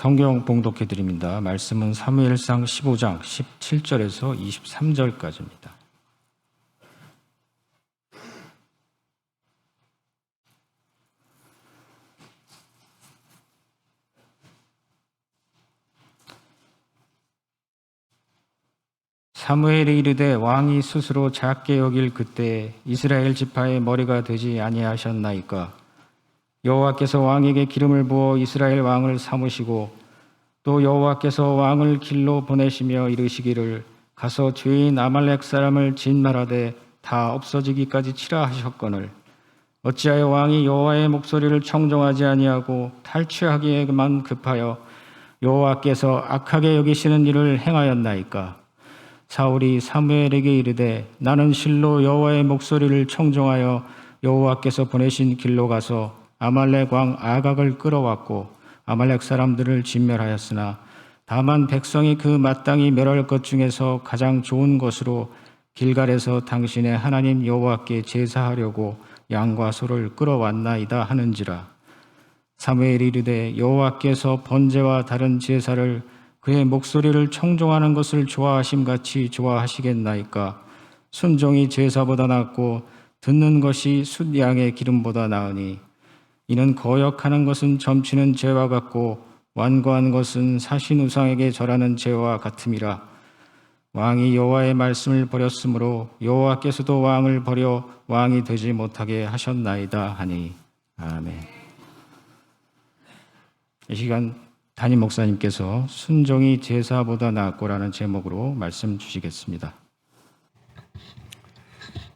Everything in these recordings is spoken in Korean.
성경 봉독해 드립니다. 말씀은 사무엘상 15장 17절에서 23절까지입니다. 사무엘이 이르되 왕이 스스로 작게 여길 그때 이스라엘 지파의 머리가 되지 아니하셨나이까. 여호와께서 왕에게 기름을 부어 이스라엘 왕을 삼으시고 또 여호와께서 왕을 길로 보내시며 이르시기를 가서 죄인 아말렉 사람을 진멸하되 다 없어지기까지 치라 하셨거늘 어찌하여 왕이 여호와의 목소리를 청종하지 아니하고 탈취하기에만 급하여 여호와께서 악하게 여기시는 일을 행하였나이까. 사울이 사무엘에게 이르되 나는 실로 여호와의 목소리를 청종하여 여호와께서 보내신 길로 가서 아말렉 왕 아각을 끌어왔고 아말렉 사람들을 진멸하였으나 다만 백성이 그 마땅히 멸할 것 중에서 가장 좋은 것으로 길갈에서 당신의 하나님 여호와께 제사하려고 양과 소를 끌어왔나이다 하는지라. 사무엘이 이르되 여호와께서 번제와 다른 제사를 그의 목소리를 청종하는 것을 좋아하심같이 좋아하시겠나이까. 순종이 제사보다 낫고 듣는 것이 숫양의 기름보다 나으니 이는 거역하는 것은 점치는 죄와 같고 완고한 것은 사신 우상에게 절하는 죄와 같음이라. 왕이 여호와의 말씀을 버렸으므로 여호와께서도 왕을 버려 왕이 되지 못하게 하셨나이다 하니. 아멘. 이 시간 담임 목사님께서 순종이 제사보다 낫고라는 제목으로 말씀 주시겠습니다.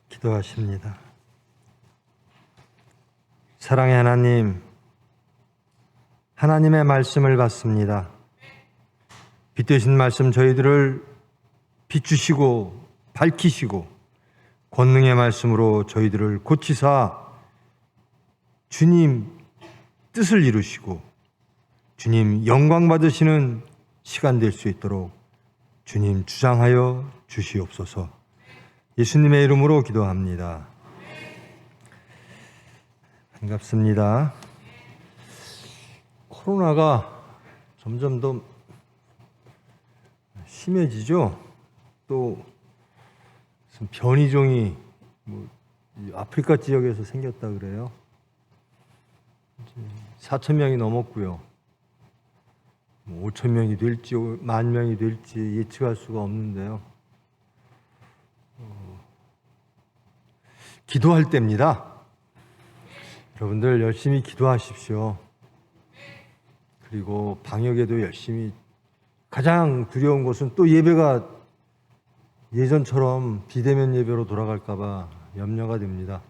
기도하십니다. 사랑의 하나님, 하나님의 말씀을 받습니다. 빛 되신 말씀 저희들을 비추시고 밝히시고 권능의 말씀으로 저희들을 고치사 주님 뜻을 이루시고 주님 영광 받으시는 시간 될 수 있도록 주님 주장하여 주시옵소서. 예수님의 이름으로 기도합니다. 반갑습니다. 코로나가 점점 더 심해지죠. 또 무슨 변이종이 아프리카 지역에서 생겼다 그래요. 4,000명이 넘었고요. 5,000명이 될지 10,000명이 될지 예측할 수가 없는데요. 기도할 때입니다. 여러분들 열심히 기도하십시오. 그리고 방역에도 열심히. 가장 두려운 것은 또 예배가 예전처럼 비대면 예배로 돌아갈까 봐 염려가 됩니다.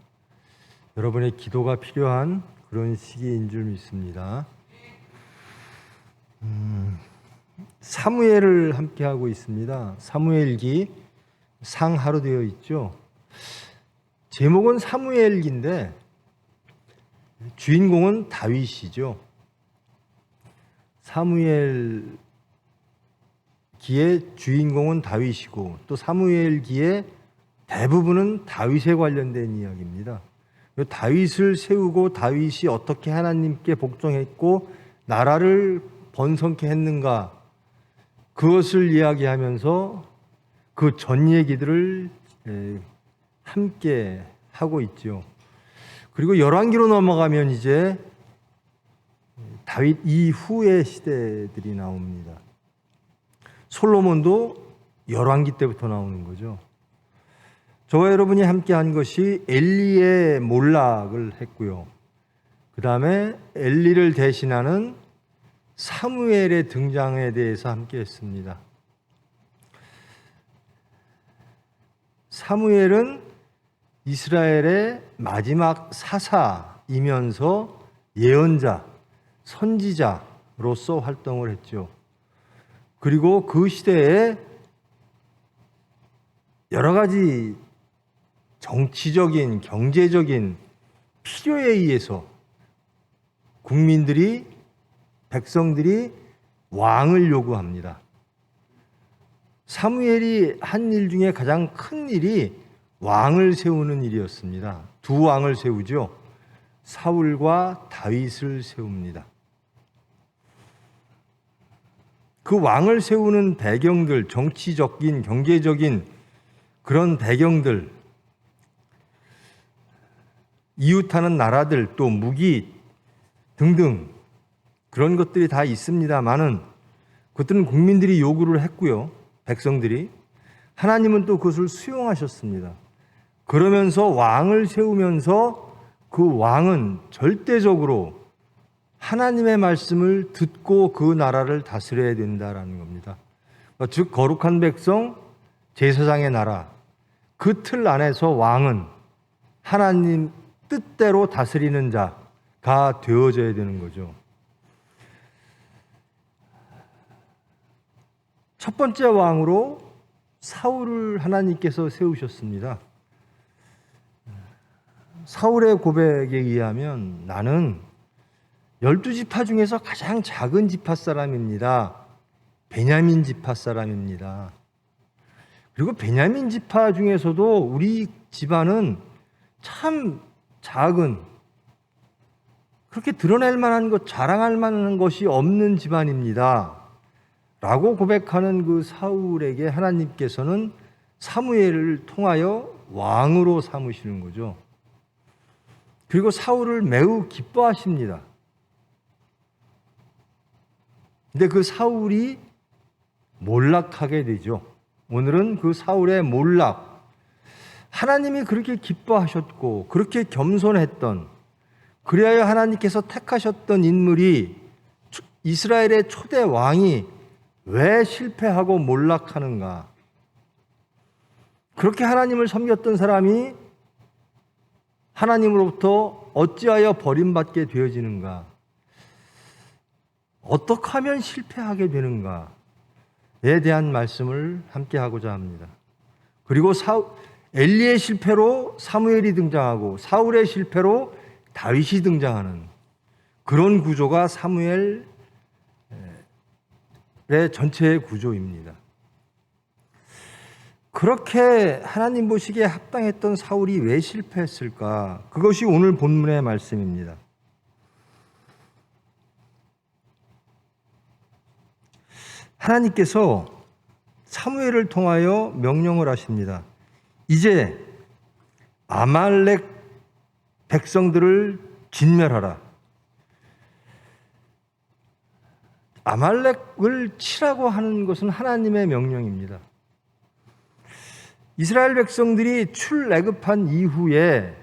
여러분의 기도가 필요한 그런 시기인 줄 믿습니다. 사무엘을 함께 하고 있습니다. 사무엘기 상하로 되어 있죠. 제목은 사무엘기인데 주인공은 다윗이죠. 사무엘기의 주인공은 다윗이고 또 사무엘기의 대부분은 다윗에 관련된 이야기입니다. 다윗을 세우고 다윗이 어떻게 하나님께 복종했고 나라를 번성케 했는가, 그것을 이야기하면서 그 전 얘기들을 함께 하고 있죠. 그리고 열왕기로 넘어가면 이제 다윗 이후의 시대들이 나옵니다. 솔로몬도 열왕기 때부터 나오는 거죠. 저와 여러분이 함께 한 것이 엘리의 몰락을 했고요. 그 다음에 엘리를 대신하는 사무엘의 등장에 대해서 함께 했습니다. 사무엘은 이스라엘의 마지막 사사이면서 예언자, 선지자로서 활동을 했죠. 그리고 그 시대에 여러 가지 정치적인, 경제적인 필요에 의해서 국민들이, 백성들이 왕을 요구합니다. 사무엘이 한 일 중에 가장 큰 일이 왕을 세우는 일이었습니다. 두 왕을 세우죠. 사울과 다윗을 세웁니다. 그 왕을 세우는 배경들, 정치적인, 경제적인 그런 배경들, 이웃하는 나라들, 또 무기 등등 그런 것들이 다 있습니다만은 그것들은 국민들이 요구를 했고요. 백성들이. 하나님은 또 그것을 수용하셨습니다. 그러면서 왕을 세우면서 그 왕은 절대적으로 하나님의 말씀을 듣고 그 나라를 다스려야 된다라는 겁니다. 즉 거룩한 백성, 제사장의 나라, 그 틀 안에서 왕은 하나님 뜻대로 다스리는 자가 되어져야 되는 거죠. 첫 번째 왕으로 사울을 하나님께서 세우셨습니다. 사울의 고백에 의하면 나는 12지파 중에서 가장 작은 지파 사람입니다. 베냐민 지파 사람입니다. 그리고 베냐민 지파 중에서도 우리 집안은 참 작은, 그렇게 드러낼 만한 것, 자랑할 만한 것이 없는 집안입니다. 라고 고백하는 그 사울에게 하나님께서는 사무엘을 통하여 왕으로 삼으시는 거죠. 그리고 사울을 매우 기뻐하십니다. 근데 그 사울이 몰락하게 되죠. 오늘은 그 사울의 몰락, 하나님이 그렇게 기뻐하셨고 그렇게 겸손했던, 그리하여 하나님께서 택하셨던 인물이 이스라엘의 초대 왕이 왜 실패하고 몰락하는가? 그렇게 하나님을 섬겼던 사람이 하나님으로부터 어찌하여 버림받게 되어지는가? 어떻게 하면 실패하게 되는가에 대한 말씀을 함께 하고자 합니다. 그리고 엘리의 실패로 사무엘이 등장하고 사울의 실패로 다윗이 등장하는 그런 구조가 사무엘의 전체의 구조입니다. 그렇게 하나님 보시기에 합당했던 사울이 왜 실패했을까? 그것이 오늘 본문의 말씀입니다. 하나님께서 사무엘을 통하여 명령을 하십니다. 이제 아말렉 백성들을 진멸하라. 아말렉을 치라고 하는 것은 하나님의 명령입니다. 이스라엘 백성들이 출애굽한 이후에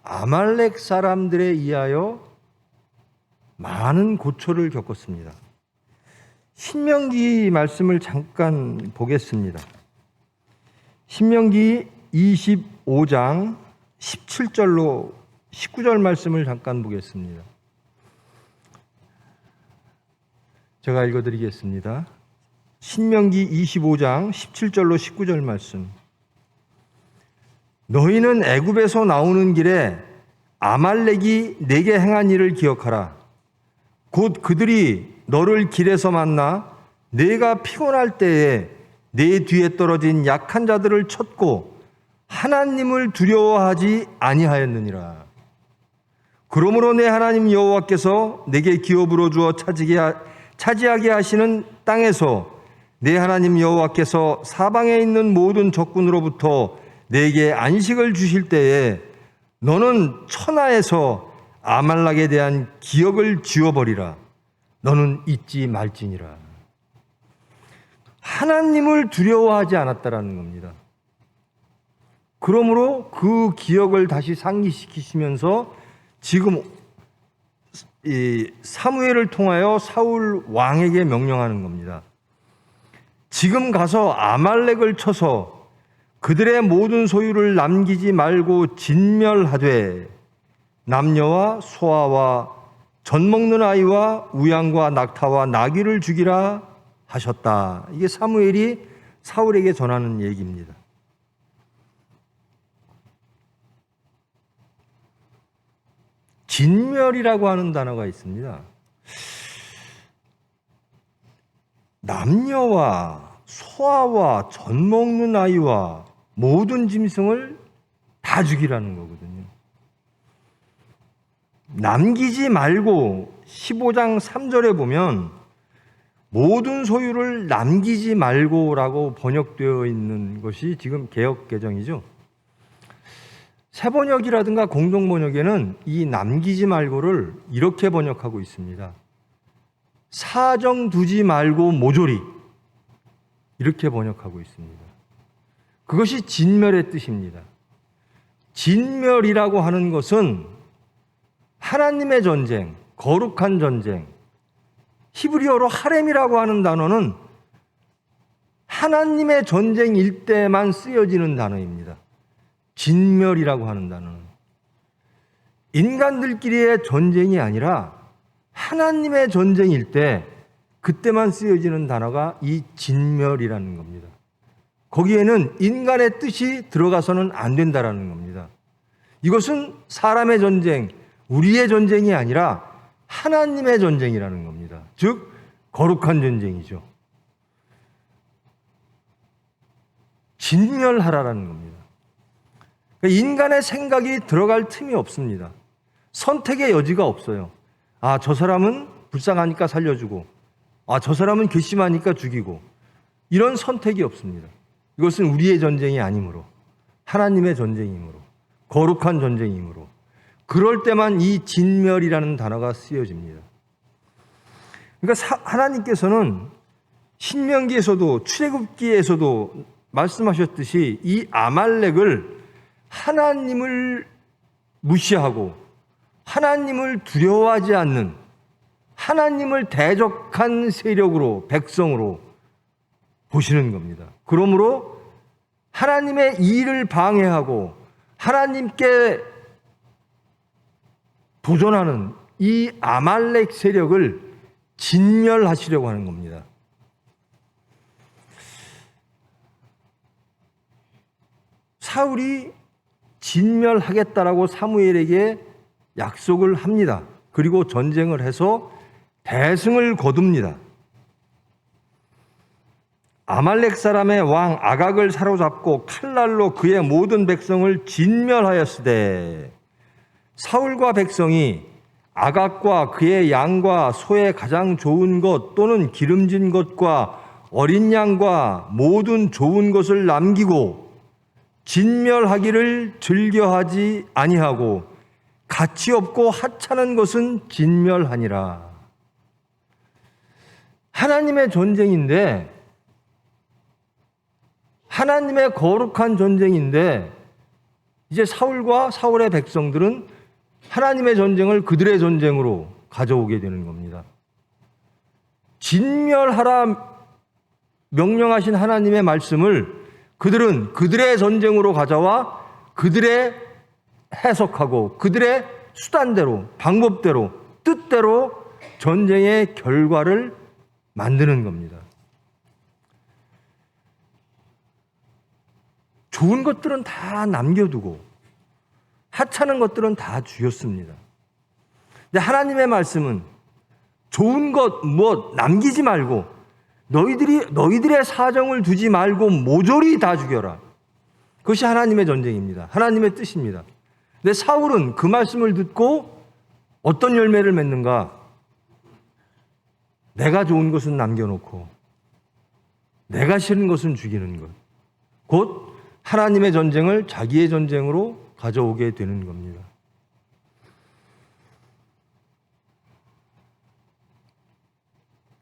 아말렉 사람들에 의하여 많은 고초를 겪었습니다. 신명기 말씀을 잠깐 보겠습니다. 신명기 25장 17절로 19절 말씀을 잠깐 보겠습니다. 제가 읽어드리겠습니다. 신명기 25장 17절로 19절 말씀. 너희는 애굽에서 나오는 길에 아말렉이 내게 행한 일을 기억하라. 곧 그들이 너를 길에서 만나 내가 피곤할 때에 내 뒤에 떨어진 약한 자들을 쳤고 하나님을 두려워하지 아니하였느니라. 그러므로 내 하나님 여호와께서 내게 기업으로 주어 차지하게 하시는 땅에서 내 하나님 여호와께서 사방에 있는 모든 적군으로부터 내게 안식을 주실 때에 너는 천하에서 아말렉에 대한 기억을 지워버리라. 너는 잊지 말지니라. 하나님을 두려워하지 않았다라는 겁니다. 그러므로 그 기억을 다시 상기시키시면서 지금 이 사무엘을 통하여 사울 왕에게 명령하는 겁니다. 지금 가서 아말렉을 쳐서 그들의 모든 소유를 남기지 말고 진멸하되 남녀와 소아와 젖 먹는 아이와 우양과 낙타와 나귀를 죽이라 하셨다. 이게 사무엘이 사울에게 전하는 얘기입니다. 진멸이라고 하는 단어가 있습니다. 남녀와 소아와 젖 먹는 아이와 모든 짐승을 다 죽이라는 거거든요. 남기지 말고 15장 3절에 보면 모든 소유를 남기지 말고라고 번역되어 있는 것이 지금 개역 개정이죠. 새 번역이라든가 공동 번역에는 이 남기지 말고를 이렇게 번역하고 있습니다. 사정 두지 말고 모조리, 이렇게 번역하고 있습니다. 그것이 진멸의 뜻입니다. 진멸이라고 하는 것은 하나님의 전쟁, 거룩한 전쟁, 히브리어로 하렘이라고 하는 단어는 하나님의 전쟁일 때만 쓰여지는 단어입니다. 진멸이라고 하는 단어는 인간들끼리의 전쟁이 아니라 하나님의 전쟁일 때 그때만 쓰여지는 단어가 이 진멸이라는 겁니다. 거기에는 인간의 뜻이 들어가서는 안 된다라는 겁니다. 이것은 사람의 전쟁, 우리의 전쟁이 아니라 하나님의 전쟁이라는 겁니다. 즉 거룩한 전쟁이죠. 진멸하라라는 겁니다. 그러니까 인간의 생각이 들어갈 틈이 없습니다. 선택의 여지가 없어요. 아, 저 사람은 불쌍하니까 살려주고, 아, 저 사람은 괘씸하니까 죽이고, 이런 선택이 없습니다. 이것은 우리의 전쟁이 아니므로, 하나님의 전쟁이므로, 거룩한 전쟁이므로, 그럴 때만 이 진멸이라는 단어가 쓰여집니다. 그러니까 하나님께서는 신명기에서도 출애굽기에서도 말씀하셨듯이 이 아말렉을 하나님을 무시하고 하나님을 두려워하지 않는 하나님을 대적한 세력으로, 백성으로 보시는 겁니다. 그러므로 하나님의 일을 방해하고 하나님께 도전하는 이 아말렉 세력을 진멸하시려고 하는 겁니다. 사울이 진멸하겠다라고 사무엘에게 약속을 합니다. 그리고 전쟁을 해서 대승을 거둡니다. 아말렉 사람의 왕 아각을 사로잡고 칼날로 그의 모든 백성을 진멸하였으되 사울과 백성이 아각과 그의 양과 소의 가장 좋은 것 또는 기름진 것과 어린 양과 모든 좋은 것을 남기고 진멸하기를 즐겨하지 아니하고 가치 없고 하찮은 것은 진멸하니라. 하나님의 전쟁인데, 하나님의 거룩한 전쟁인데, 이제 사울과 사울의 백성들은 하나님의 전쟁을 그들의 전쟁으로 가져오게 되는 겁니다. 진멸하라 명령하신 하나님의 말씀을 그들은 그들의 전쟁으로 가져와 그들의 해석하고 그들의 수단대로, 방법대로, 뜻대로 전쟁의 결과를 만드는 겁니다. 좋은 것들은 다 남겨두고 하찮은 것들은 다 죽였습니다. 근데 하나님의 말씀은 좋은 것 무엇 남기지 말고 너희들의 사정을 두지 말고 모조리 다 죽여라. 그것이 하나님의 전쟁입니다. 하나님의 뜻입니다. 근데 사울은 그 말씀을 듣고 어떤 열매를 맺는가? 내가 좋은 것은 남겨놓고 내가 싫은 것은 죽이는 것. 곧 하나님의 전쟁을 자기의 전쟁으로 가져오게 되는 겁니다.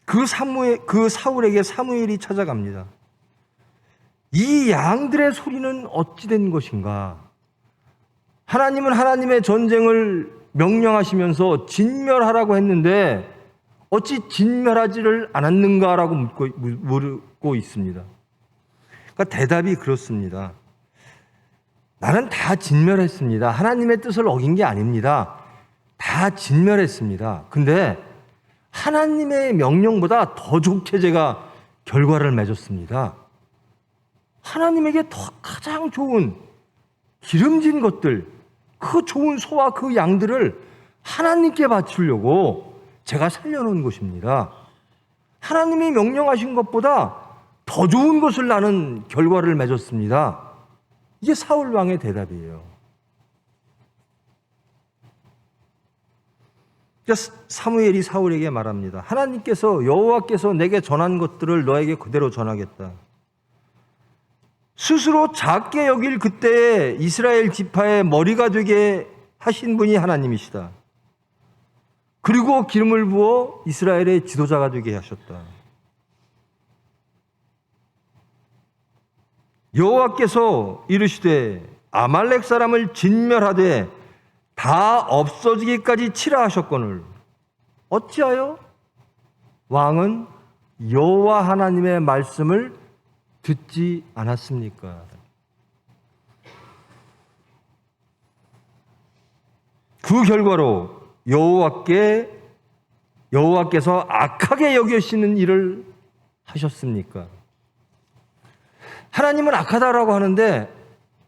그 사울에게 사무엘이 찾아갑니다. 이 양들의 소리는 어찌 된 것인가? 하나님은 하나님의 전쟁을 명령하시면서 진멸하라고 했는데 어찌 진멸하지를 않았는가라고 묻고 있습니다. 그러니까 대답이 그렇습니다. 나는 다 진멸했습니다. 하나님의 뜻을 어긴 게 아닙니다. 다 진멸했습니다. 근데 하나님의 명령보다 더 좋게 제가 결과를 맺었습니다. 하나님에게 더 가장 좋은 기름진 것들, 그 좋은 소와 그 양들을 하나님께 바치려고 제가 살려놓은 것입니다. 하나님이 명령하신 것보다 더 좋은 것을 나는 결과를 맺었습니다. 이게 사울 왕의 대답이에요. 사무엘이 사울에게 말합니다. 하나님께서 여호와께서 내게 전한 것들을 너에게 그대로 전하겠다. 스스로 작게 여길 그때에 이스라엘 지파의 머리가 되게 하신 분이 하나님이시다. 그리고 기름을 부어 이스라엘의 지도자가 되게 하셨다. 여호와께서 이르시되 아말렉 사람을 진멸하되 다 없어지기까지 치라 하셨거늘 어찌하여 왕은 여호와 하나님의 말씀을 듣지 않았습니까? 그 결과로 여호와께서 악하게 여기시는 일을 하셨습니까? 하나님은 악하다라고 하는데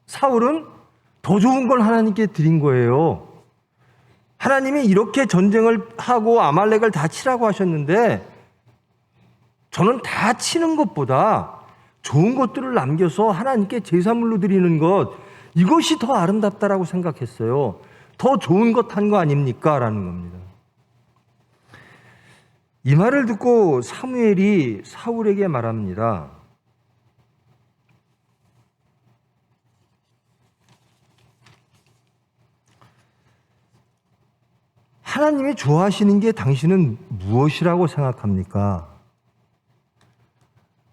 사울은 더 좋은 걸 하나님께 드린 거예요. 하나님이 이렇게 전쟁을 하고 아말렉을 다 치라고 하셨는데 저는 다 치는 것보다 좋은 것들을 남겨서 하나님께 제사물로 드리는 것, 이것이 더 아름답다라고 생각했어요. 더 좋은 것 한 거 아닙니까? 라는 겁니다. 이 말을 듣고 사무엘이 사울에게 말합니다. 하나님이 좋아하시는 게 당신은 무엇이라고 생각합니까?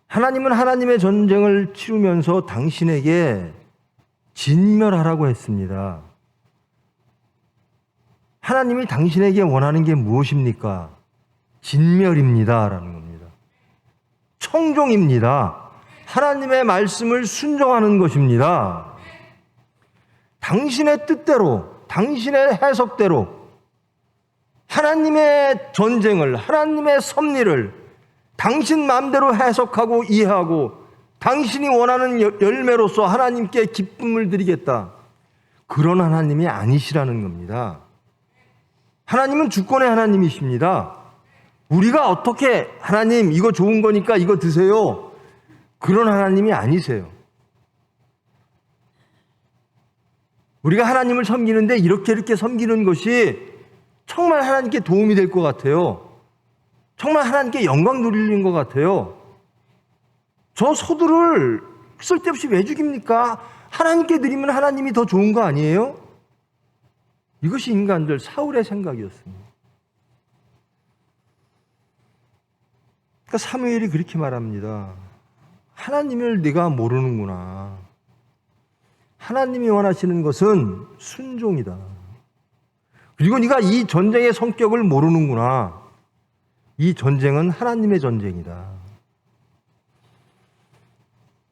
하나님은 하나님의 전쟁을 치르면서 당신에게 진멸하라고 했습니다. 하나님이 당신에게 원하는 게 무엇입니까? 진멸입니다. 라는 겁니다. 청종입니다. 하나님의 말씀을 순종하는 것입니다. 당신의 뜻대로, 당신의 해석대로 하나님의 전쟁을, 하나님의 섭리를 당신 마음대로 해석하고 이해하고 당신이 원하는 열매로서 하나님께 기쁨을 드리겠다. 그런 하나님이 아니시라는 겁니다. 하나님은 주권의 하나님이십니다. 우리가 어떻게 하나님 이거 좋은 거니까 이거 드세요. 그런 하나님이 아니세요. 우리가 하나님을 섬기는데 이렇게 섬기는 것이 정말 하나님께 도움이 될 것 같아요. 정말 하나님께 영광 돌리는 것 같아요. 저 소들을 쓸데없이 왜 죽입니까? 하나님께 드리면 하나님이 더 좋은 거 아니에요? 이것이 인간들 사울의 생각이었습니다. 그러니까 사무엘이 그렇게 말합니다. 하나님을 네가 모르는구나. 하나님이 원하시는 것은 순종이다. 그리고 네가 이 전쟁의 성격을 모르는구나. 이 전쟁은 하나님의 전쟁이다.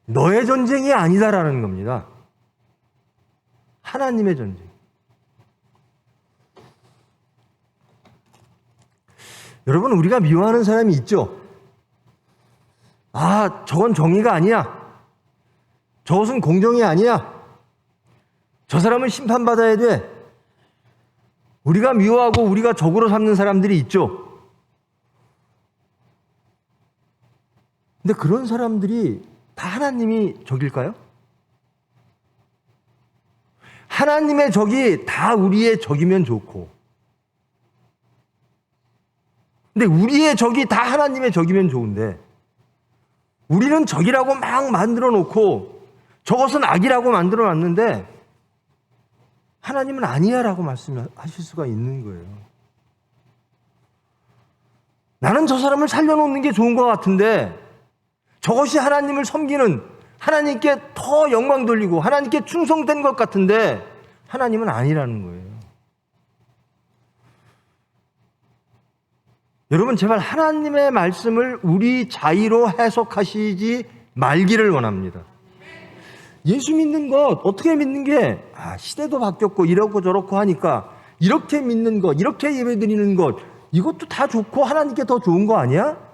너의 전쟁이 아니다라는 겁니다. 하나님의 전쟁. 여러분, 우리가 미워하는 사람이 있죠? 아, 저건 정의가 아니야. 저것은 공정이 아니야. 저 사람은 심판받아야 돼. 우리가 미워하고 우리가 적으로 삼는 사람들이 있죠. 근데 그런 사람들이 다 하나님이 적일까요? 하나님의 적이 다 우리의 적이면 좋고, 근데 우리의 적이 다 하나님의 적이면 좋은데, 우리는 적이라고 막 만들어 놓고 저것은 악이라고 만들어 놨는데 하나님은 아니야라고 말씀하실 수가 있는 거예요. 나는 저 사람을 살려놓는 게 좋은 것 같은데 저것이 하나님을 섬기는, 하나님께 더 영광 돌리고 하나님께 충성된 것 같은데 하나님은 아니라는 거예요. 여러분, 제발 하나님의 말씀을 우리 자의로 해석하시지 말기를 원합니다. 예수 믿는 것, 어떻게 믿는 게, 시대도 바뀌었고 이러고 저러고 하니까 이렇게 믿는 것, 이렇게 예배 드리는 것, 이것도 다 좋고 하나님께 더 좋은 거 아니야?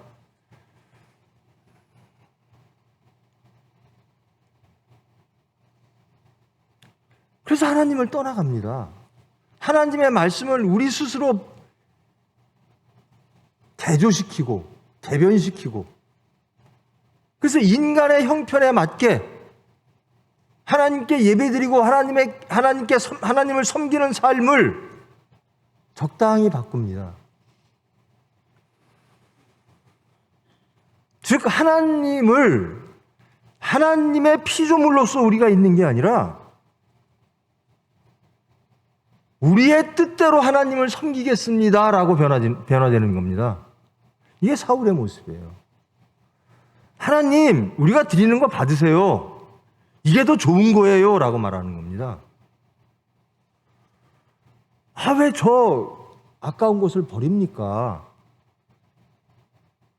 그래서 하나님을 떠나갑니다. 하나님의 말씀을 우리 스스로 대조시키고 대변시키고, 그래서 인간의 형편에 맞게 하나님께 예배드리고 하나님을 섬기는 삶을 적당히 바꿉니다. 즉 하나님의 피조물로서 우리가 있는 게 아니라 우리의 뜻대로 하나님을 섬기겠습니다라고 변화되는 겁니다. 이게 사울의 모습이에요. 하나님, 우리가 드리는 거 받으세요. 이게 더 좋은 거예요 라고 말하는 겁니다. 왜 저 아까운 것을 버립니까?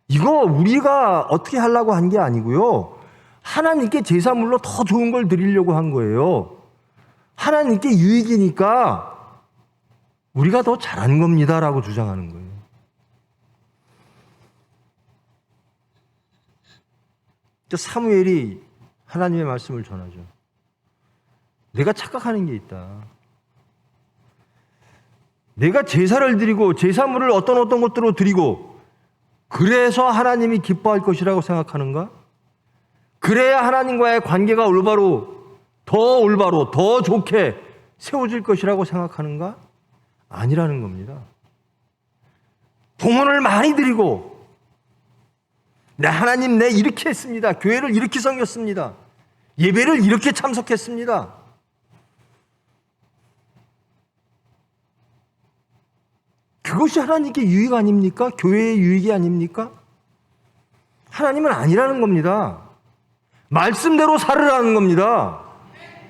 이거 우리가 어떻게 하려고 한 게 아니고요. 하나님께 제사물로 더 좋은 걸 드리려고 한 거예요. 하나님께 유익이니까 우리가 더 잘한 겁니다라고 주장하는 거예요. 사무엘이 하나님의 말씀을 전하죠. 내가 착각하는 게 있다. 내가 제사를 드리고 제사물을 어떤 것들로 드리고 그래서 하나님이 기뻐할 것이라고 생각하는가? 그래야 하나님과의 관계가 올바로 더 좋게 세워질 것이라고 생각하는가? 아니라는 겁니다. 봉헌을 많이 드리고 하나님 내 이렇게 했습니다. 교회를 이렇게 섬겼습니다. 예배를 이렇게 참석했습니다. 그것이 하나님께 유익 아닙니까? 교회의 유익이 아닙니까? 하나님은 아니라는 겁니다. 말씀대로 살으라는 겁니다.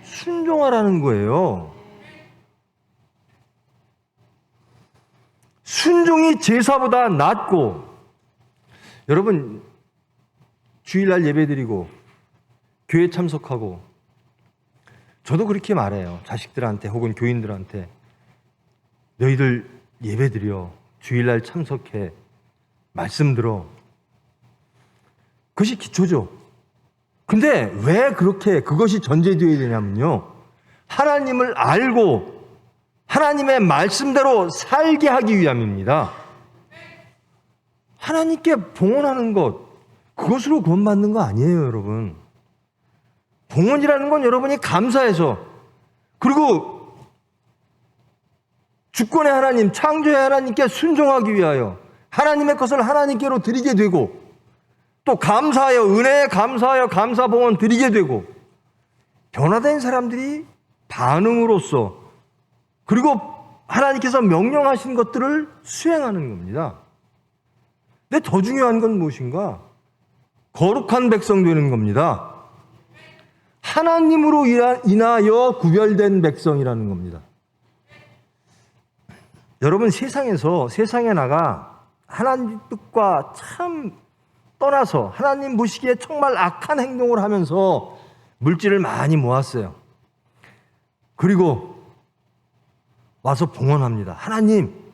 순종하라는 거예요. 순종이 제사보다 낫고, 여러분 주일날 예배드리고 교회 참석하고, 저도 그렇게 말해요. 자식들한테 혹은 교인들한테 너희들 예배드려, 주일날 참석해, 말씀 들어. 그것이 기초죠. 근데 왜 그것이 전제되어야 되냐면요, 하나님을 알고 하나님의 말씀대로 살게 하기 위함입니다. 하나님께 봉헌하는 것, 그것으로 구원받는 거 아니에요, 여러분. 봉헌이라는 건 여러분이 감사해서, 그리고 주권의 하나님, 창조의 하나님께 순종하기 위하여 하나님의 것을 하나님께로 드리게 되고, 또 감사하여, 은혜에 감사하여 감사 봉헌 드리게 되고, 변화된 사람들이 반응으로써, 그리고 하나님께서 명령하신 것들을 수행하는 겁니다. 근데 더 중요한 건 무엇인가? 거룩한 백성 되는 겁니다. 하나님으로 인하여 구별된 백성이라는 겁니다. 여러분, 세상에 나가 하나님 뜻과 참 떠나서 하나님 보시기에 정말 악한 행동을 하면서 물질을 많이 모았어요. 그리고 와서 봉헌합니다. 하나님,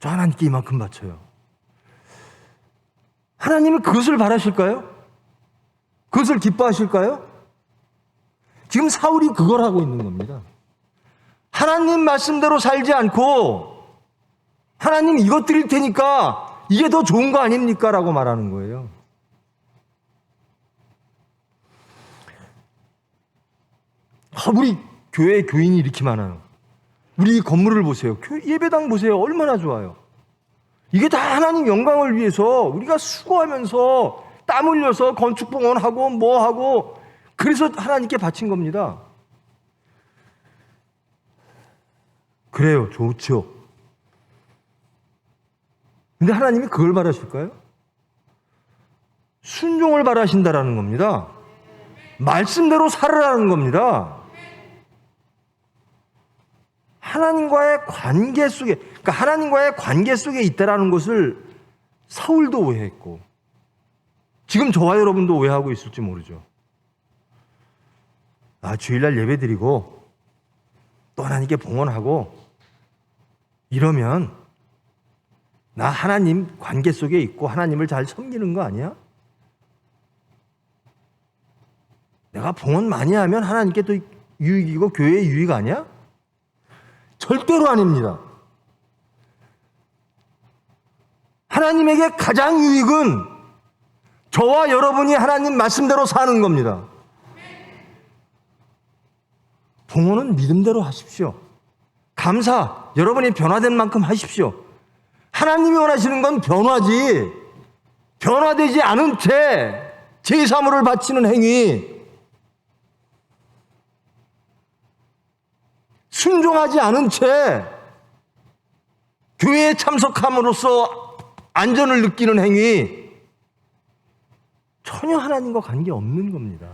저 하나님께 이만큼 바쳐요. 하나님이 그것을 바라실까요? 그것을 기뻐하실까요? 지금 사울이 그걸 하고 있는 겁니다. 하나님 말씀대로 살지 않고 하나님 이것 드릴 테니까 이게 더 좋은 거 아닙니까? 라고 말하는 거예요. 우리 교회 교인이 이렇게 많아요. 우리 건물을 보세요. 예배당 보세요. 얼마나 좋아요. 이게 다 하나님 영광을 위해서 우리가 수고하면서 땀 흘려서 건축 봉헌하고 뭐하고 그래서 하나님께 바친 겁니다. 그래요. 좋죠. 근데 하나님이 그걸 바라실까요? 순종을 바라신다라는 겁니다. 말씀대로 살으라는 겁니다. 하나님과의 관계 속에, 그러니까 하나님과의 관계 속에 있다라는 것을 사울도 오해했고, 지금 저와 여러분도 오해하고 있을지 모르죠. 주일날 예배드리고 또 하나님께 봉헌하고 이러면 나 하나님 관계 속에 있고 하나님을 잘 섬기는 거 아니야? 내가 봉헌 많이 하면 하나님께 또 유익이고 교회의 유익 아니야? 절대로 아닙니다. 하나님에게 가장 유익은 저와 여러분이 하나님 말씀대로 사는 겁니다. 봉헌은 믿음대로 하십시오. 감사, 여러분이 변화된 만큼 하십시오. 하나님이 원하시는 건 변화지, 변화되지 않은 채 제사물을 바치는 행위, 순종하지 않은 채 교회에 참석함으로써 안전을 느끼는 행위, 전혀 하나님과 관계없는 겁니다.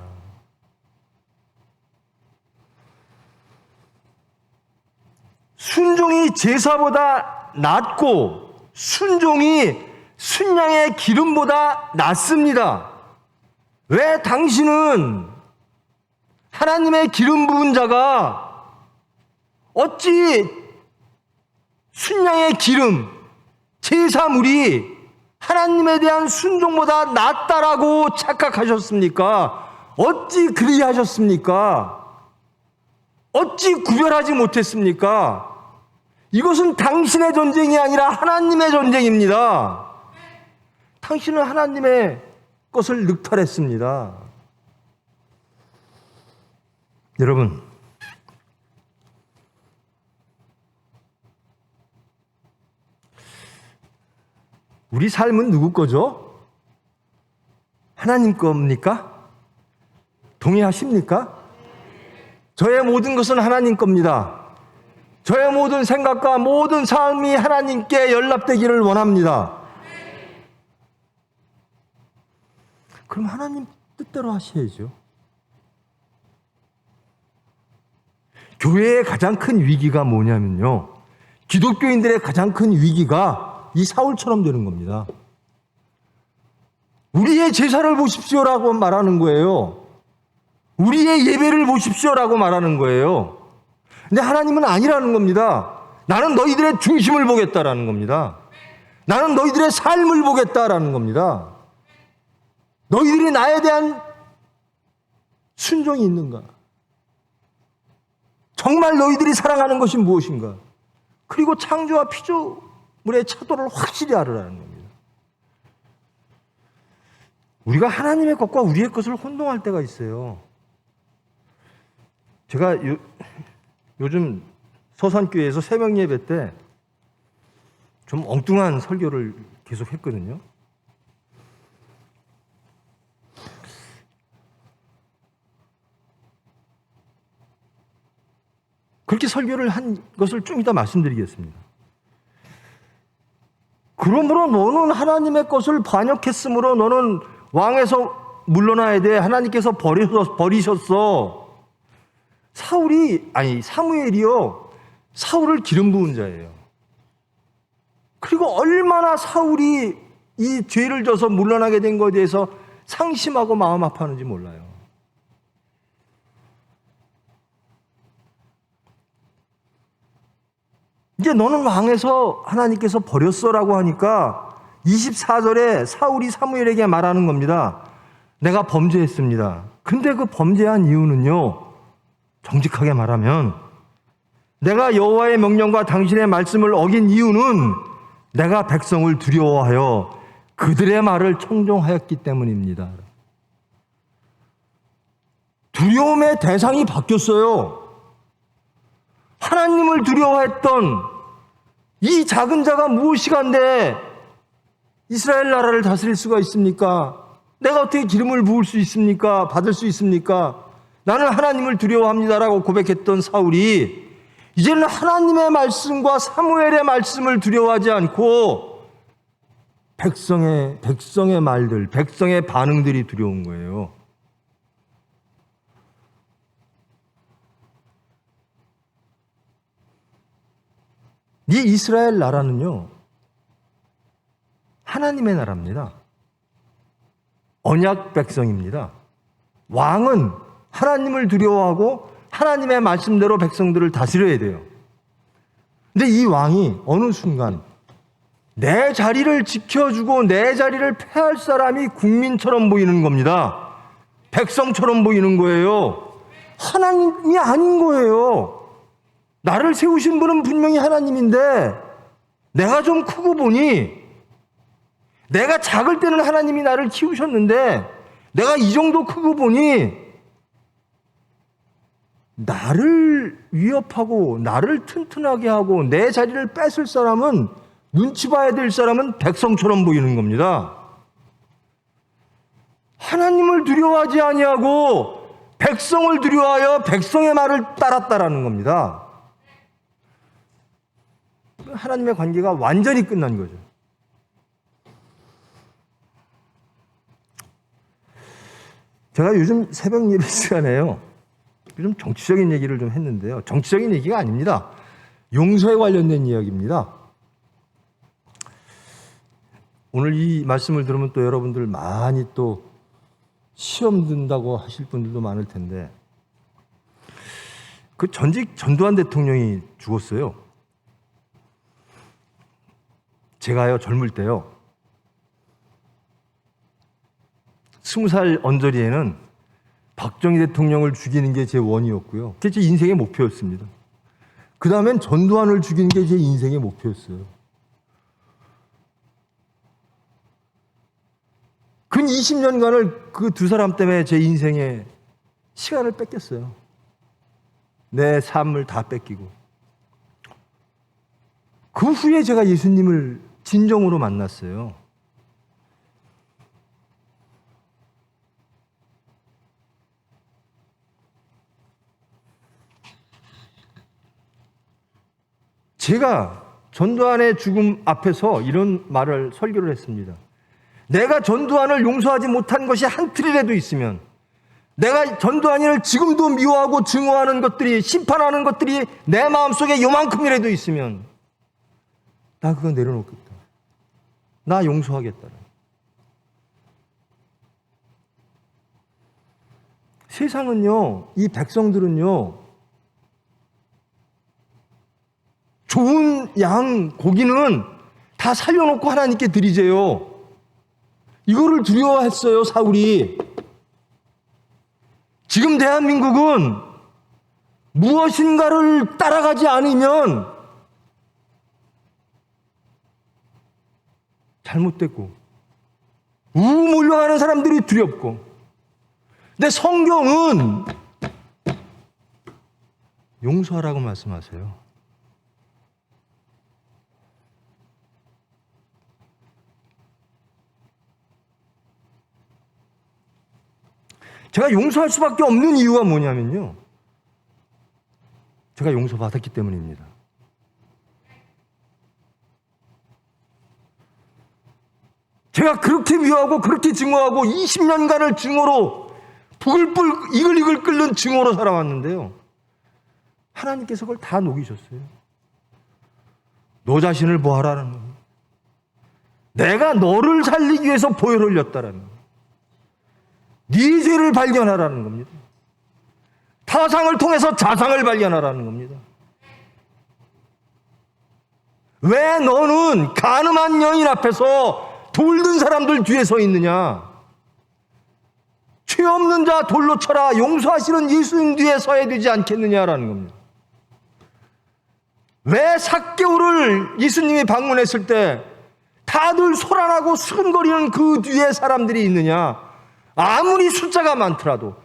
순종이 제사보다 낫고 순종이 순양의 기름보다 낫습니다. 왜 당신은 하나님의 기름 부은 자가 어찌 순양의 기름, 제사물이 하나님에 대한 순종보다 낫다라고 착각하셨습니까? 어찌 그리하셨습니까? 어찌 구별하지 못했습니까? 이것은 당신의 전쟁이 아니라 하나님의 전쟁입니다. 당신은 하나님의 것을 늑탈했습니다. 여러분, 우리 삶은 누구 거죠? 하나님 겁니까? 동의하십니까? 저의 모든 것은 하나님 겁니다. 저의 모든 생각과 모든 삶이 하나님께 연락되기를 원합니다. 그럼 하나님 뜻대로 하셔야죠. 교회의 가장 큰 위기가 뭐냐면요, 기독교인들의 가장 큰 위기가 이 사울처럼 되는 겁니다. 우리의 제사를 보십시오라고 말하는 거예요. 우리의 예배를 보십시오라고 말하는 거예요. 근데 하나님은 아니라는 겁니다. 나는 너희들의 중심을 보겠다라는 겁니다. 나는 너희들의 삶을 보겠다라는 겁니다. 너희들이 나에 대한 순종이 있는가? 정말 너희들이 사랑하는 것이 무엇인가? 그리고 창조와 피조물의 차도를 확실히 알으라는 겁니다. 우리가 하나님의 것과 우리의 것을 혼동할 때가 있어요. 제가 요즘 서산교회에서 새벽 예배 때 좀 엉뚱한 설교를 계속 했거든요. 그렇게 설교를 한 것을 좀 이따 말씀드리겠습니다. 그러므로 너는 하나님의 것을 반역했으므로 너는 왕에서 물러나야 돼. 하나님께서 버리셨어. 사무엘이요, 사울을 기름 부은 자예요. 그리고 얼마나 사울이 이 죄를 져서 물러나게 된 것에 대해서 상심하고 마음 아파하는지 몰라요. 이제 너는 왕에서 하나님께서 버렸어라고 하니까 24절에 사울이 사무엘에게 말하는 겁니다. 내가 범죄했습니다. 근데 그 범죄한 이유는요, 정직하게 말하면 내가 여호와의 명령과 당신의 말씀을 어긴 이유는 내가 백성을 두려워하여 그들의 말을 청종하였기 때문입니다. 두려움의 대상이 바뀌었어요. 하나님을 두려워했던 이 작은 자가 무엇이간데 이스라엘 나라를 다스릴 수가 있습니까? 내가 어떻게 기름을 부을 수 있습니까? 받을 수 있습니까? 나는 하나님을 두려워합니다라고 고백했던 사울이 이제는 하나님의 말씀과 사무엘의 말씀을 두려워하지 않고 백성의 말들, 백성의 반응들이 두려운 거예요. 이 이스라엘 나라는요, 하나님의 나라입니다. 언약 백성입니다. 왕은 하나님을 두려워하고 하나님의 말씀대로 백성들을 다스려야 돼요. 근데 이 왕이 어느 순간 내 자리를 지켜주고 내 자리를 폐할 사람이 국민처럼 보이는 겁니다. 백성처럼 보이는 거예요. 하나님이 아닌 거예요. 나를 세우신 분은 분명히 하나님인데 내가 좀 크고 보니, 내가 작을 때는 하나님이 나를 키우셨는데 내가 이 정도 크고 보니 나를 위협하고 나를 튼튼하게 하고 내 자리를 뺏을 사람은, 눈치 봐야 될 사람은 백성처럼 보이는 겁니다. 하나님을 두려워하지 아니하고 백성을 두려워하여 백성의 말을 따랐다라는 겁니다. 하나님의 관계가 완전히 끝난 거죠. 제가 요즘 새벽 예배 시간에요, 좀 정치적인 얘기를 좀 했는데요. 정치적인 얘기가 아닙니다. 용서에 관련된 이야기입니다. 오늘 이 말씀을 들으면 또 여러분들 많이 또 시험 든다고 하실 분들도 많을 텐데, 그 전직 전두환 대통령이 죽었어요. 제가요, 젊을 때요, 20살 언저리에는 박정희 대통령을 죽이는 게 제 원이었고요. 그게 제 인생의 목표였습니다. 그 다음엔 전두환을 죽이는 게 제 인생의 목표였어요. 근 20년간을 그 두 사람 때문에 제 인생의 시간을 뺏겼어요. 내 삶을 다 뺏기고. 그 후에 제가 예수님을 진정으로 만났어요. 제가 전두환의 죽음 앞에서 이런 말을 설교를 했습니다. 내가 전두환을 용서하지 못한 것이 한 틀이라도 있으면, 내가 전두환을 지금도 미워하고 증오하는 것들이, 심판하는 것들이 내 마음속에 요만큼이라도 있으면 나 그거 내려놓겠다. 나 용서하겠다. 세상은요, 이 백성들은요, 좋은 양, 고기는 다 살려놓고 하나님께 드리재요. 이거를 두려워했어요, 사울이. 지금 대한민국은 무엇인가를 따라가지 않으면 잘못됐고, 몰려가는 사람들이 두렵고. 근데 성경은 용서하라고 말씀하세요. 제가 용서할 수밖에 없는 이유가 뭐냐면요, 제가 용서받았기 때문입니다. 제가 그렇게 미워하고 그렇게 증오하고 20년간을 증오로 부글불 이글이글 끓는 증오로 살아왔는데요, 하나님께서 그걸 다 녹이셨어요. 너 자신을 보아라는 겁니다. 내가 너를 살리기 위해서 보혈을 흘렸다라는 겁니다. 네 죄를 발견하라는 겁니다. 타상을 통해서 자상을 발견하라는 겁니다. 왜 너는 간음한 여인 앞에서 돌든 사람들 뒤에 서 있느냐? 죄 없는 자 돌로 쳐라, 용서하시는 예수님 뒤에 서야 되지 않겠느냐라는 겁니다. 왜 삭개오를 예수님이 방문했을 때 다들 소란하고 수근거리는 그 뒤에 사람들이 있느냐? 아무리 숫자가 많더라도,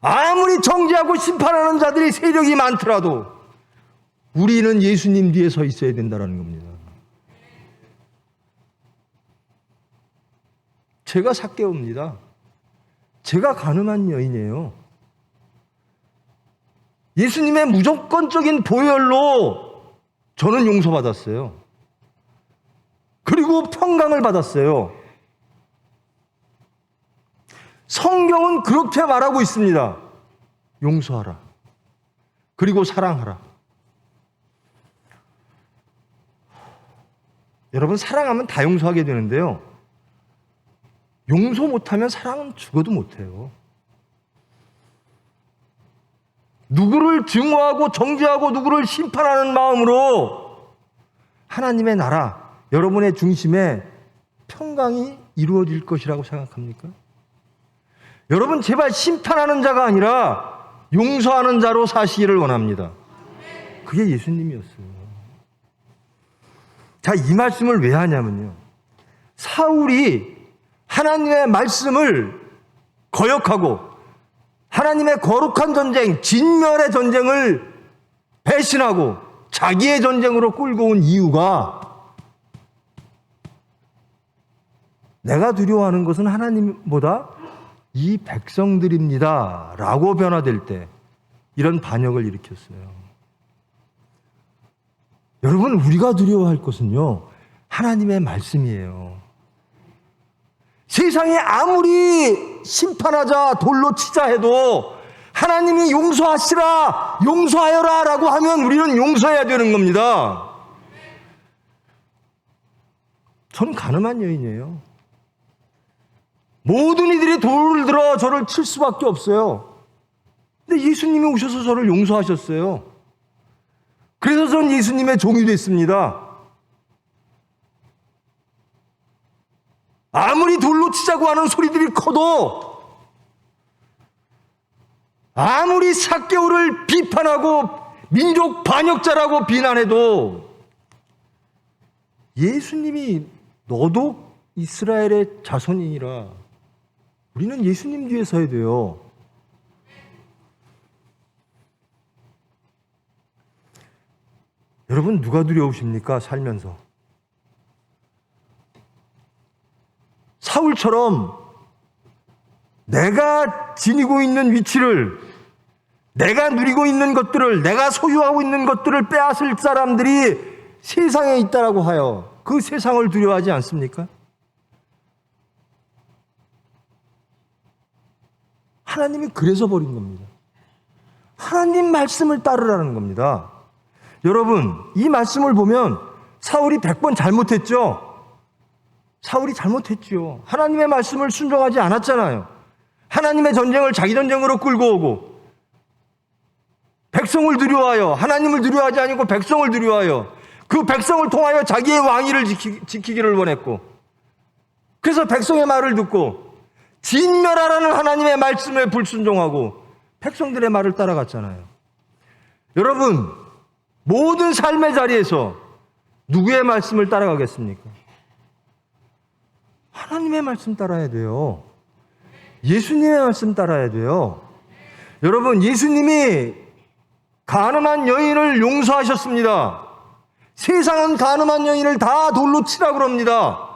아무리 정죄하고 심판하는 자들이 세력이 많더라도 우리는 예수님 뒤에 서 있어야 된다는 겁니다. 제가 삭개오입니다. 제가 간음한 여인이에요. 예수님의 무조건적인 보혈로 저는 용서받았어요. 그리고 평강을 받았어요. 성경은 그렇게 말하고 있습니다. 용서하라. 그리고 사랑하라. 여러분, 사랑하면 다 용서하게 되는데요, 용서 못하면 사랑은 죽어도 못해요. 누구를 증오하고 정죄하고 누구를 심판하는 마음으로 하나님의 나라, 여러분의 중심에 평강이 이루어질 것이라고 생각합니까? 여러분, 제발 심판하는 자가 아니라 용서하는 자로 사시기를 원합니다. 그게 예수님이었어요. 자, 이 말씀을 왜 하냐면요, 사울이 하나님의 말씀을 거역하고 하나님의 거룩한 전쟁, 진멸의 전쟁을 배신하고 자기의 전쟁으로 끌고 온 이유가 내가 두려워하는 것은 하나님보다 이 백성들입니다 라고 변화될 때 이런 반역을 일으켰어요. 여러분, 우리가 두려워할 것은요, 하나님의 말씀이에요. 세상에 아무리 심판하자 돌로 치자 해도 하나님이 용서하시라, 용서하여라 라고 하면 우리는 용서해야 되는 겁니다. 저는 가늠한 여인이에요. 모든 이들이 돌을 들어 저를 칠 수밖에 없어요. 근데 예수님이 오셔서 저를 용서하셨어요. 그래서 전 예수님의 종이 됐습니다. 아무리 돌로 치자고 하는 소리들이 커도, 아무리 삭개오를 비판하고 민족 반역자라고 비난해도 예수님이 너도 이스라엘의 자손이니라. 우리는 예수님 뒤에 서야 돼요. 여러분, 누가 두려우십니까? 살면서. 사울처럼 내가 지니고 있는 위치를, 내가 누리고 있는 것들을, 내가 소유하고 있는 것들을 빼앗을 사람들이 세상에 있다라고 하여 그 세상을 두려워하지 않습니까? 하나님이 그래서 버린 겁니다. 하나님 말씀을 따르라는 겁니다. 여러분, 이 말씀을 보면 사울이 100번 잘못했죠? 사울이 잘못했죠. 하나님의 말씀을 순종하지 않았잖아요. 하나님의 전쟁을 자기 전쟁으로 끌고 오고, 백성을 두려워하여, 하나님을 두려워하지 아니고 백성을 두려워하여 그 백성을 통하여 자기의 왕위를 지키기를 원했고, 그래서 백성의 말을 듣고 진멸하라는 하나님의 말씀에 불순종하고 백성들의 말을 따라갔잖아요. 여러분, 모든 삶의 자리에서 누구의 말씀을 따라가겠습니까? 하나님의 말씀 따라야 돼요. 예수님의 말씀 따라야 돼요. 여러분, 예수님이 간음한 여인을 용서하셨습니다. 세상은 간음한 여인을 다 돌로 치라 그럽니다.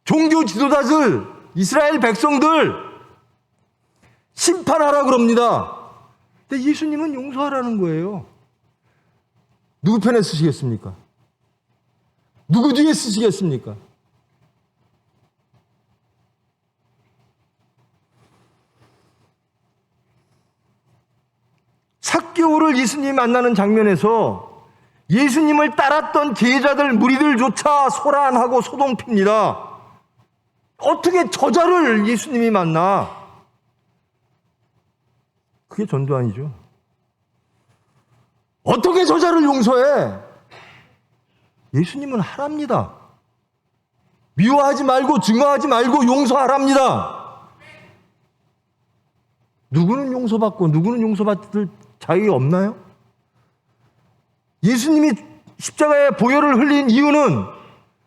종교 지도자들, 이스라엘 백성들 심판하라 그럽니다. 근데 예수님은 용서하라는 거예요. 누구 편에 쓰시겠습니까? 누구 뒤에 쓰시겠습니까? 삭개오를 예수님이 만나는 장면에서 예수님을 따랐던 제자들, 무리들조차 소란하고 소동핍니다. 어떻게 저자를 예수님이 만나? 그게 전도아니죠. 어떻게 저자를 용서해? 예수님은 하랍니다. 미워하지 말고 증오하지 말고 용서하랍니다. 누구는 용서받고 누구는 용서받을 자격이 없나요? 예수님이 십자가에 보혈을 흘린 이유는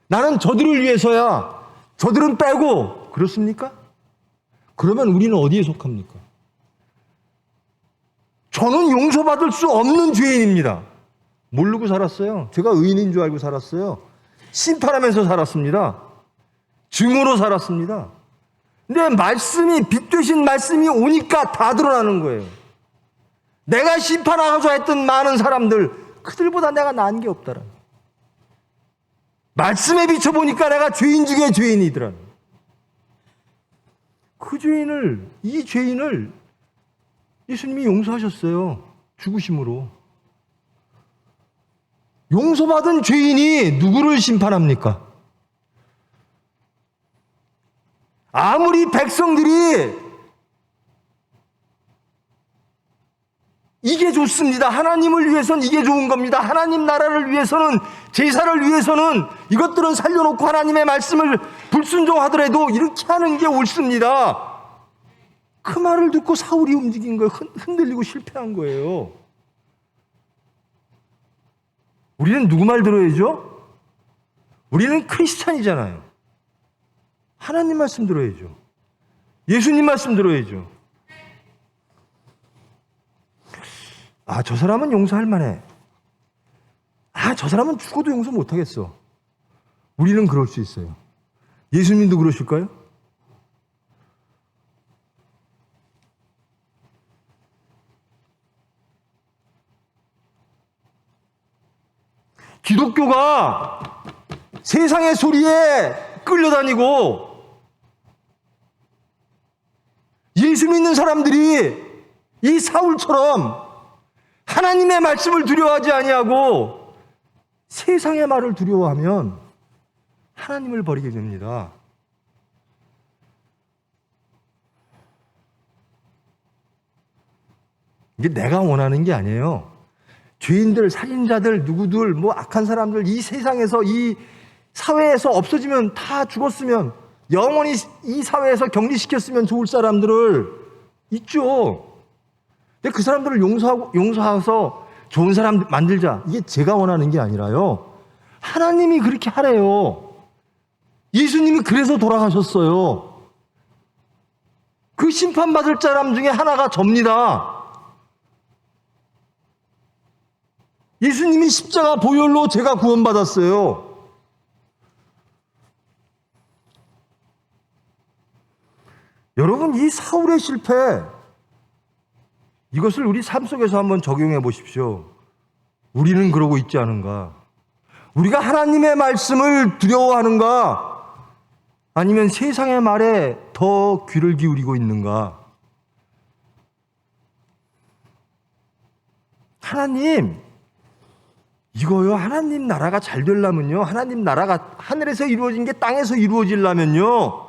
나는 저들을 위해서야, 저들은 빼고, 그렇습니까? 그러면 우리는 어디에 속합니까? 저는 용서받을 수 없는 죄인입니다. 모르고 살았어요. 제가 의인인 줄 알고 살았어요. 심판하면서 살았습니다. 증오로 살았습니다. 근데 말씀이, 빛 되신 말씀이 오니까 다 드러나는 거예요. 내가 심판하고자 했던 많은 사람들, 그들보다 내가 나은 게 없더라. 말씀에 비춰보니까 내가 죄인 중에 죄인이더라. 이 죄인을 예수님이 용서하셨어요. 죽으심으로. 용서받은 죄인이 누구를 심판합니까? 아무리 백성들이 이게 좋습니다, 하나님을 위해서는 이게 좋은 겁니다, 하나님 나라를 위해서는, 제사를 위해서는 이것들은 살려놓고 하나님의 말씀을 불순종하더라도 이렇게 하는 게 옳습니다. 그 말을 듣고 사울이 움직인 거예요. 흔들리고 실패한 거예요. 우리는 누구 말 들어야죠? 우리는 크리스찬이잖아요. 하나님 말씀 들어야죠. 예수님 말씀 들어야죠. 아, 저 사람은 용서할 만해. 아, 저 사람은 죽어도 용서 못하겠어. 우리는 그럴 수 있어요. 예수님도 그러실까요? 기독교가 세상의 소리에 끌려다니고 예수 믿는 사람들이 이 사울처럼 하나님의 말씀을 두려워하지 아니하고 세상의 말을 두려워하면 하나님을 버리게 됩니다. 이게 내가 원하는 게 아니에요. 죄인들, 살인자들, 누구들, 뭐 악한 사람들 이 세상에서 이 사회에서 없어지면 다 죽었으면 영원히 이 사회에서 격리시켰으면 좋을 사람들을 있죠. 근데 그 사람들을 용서해서 좋은 사람 만들자. 이게 제가 원하는 게 아니라요. 하나님이 그렇게 하래요. 예수님이 그래서 돌아가셨어요. 그 심판받을 사람 중에 하나가 접니다. 예수님이 십자가 보혈로 제가 구원받았어요. 여러분, 이 사울의 실패, 이것을 우리 삶 속에서 한번 적용해 보십시오. 우리는 그러고 있지 않은가? 우리가 하나님의 말씀을 두려워하는가? 아니면 세상의 말에 더 귀를 기울이고 있는가? 하나님, 이거요, 하나님 나라가 잘 되려면요, 하나님 나라가 하늘에서 이루어진 게 땅에서 이루어지려면요,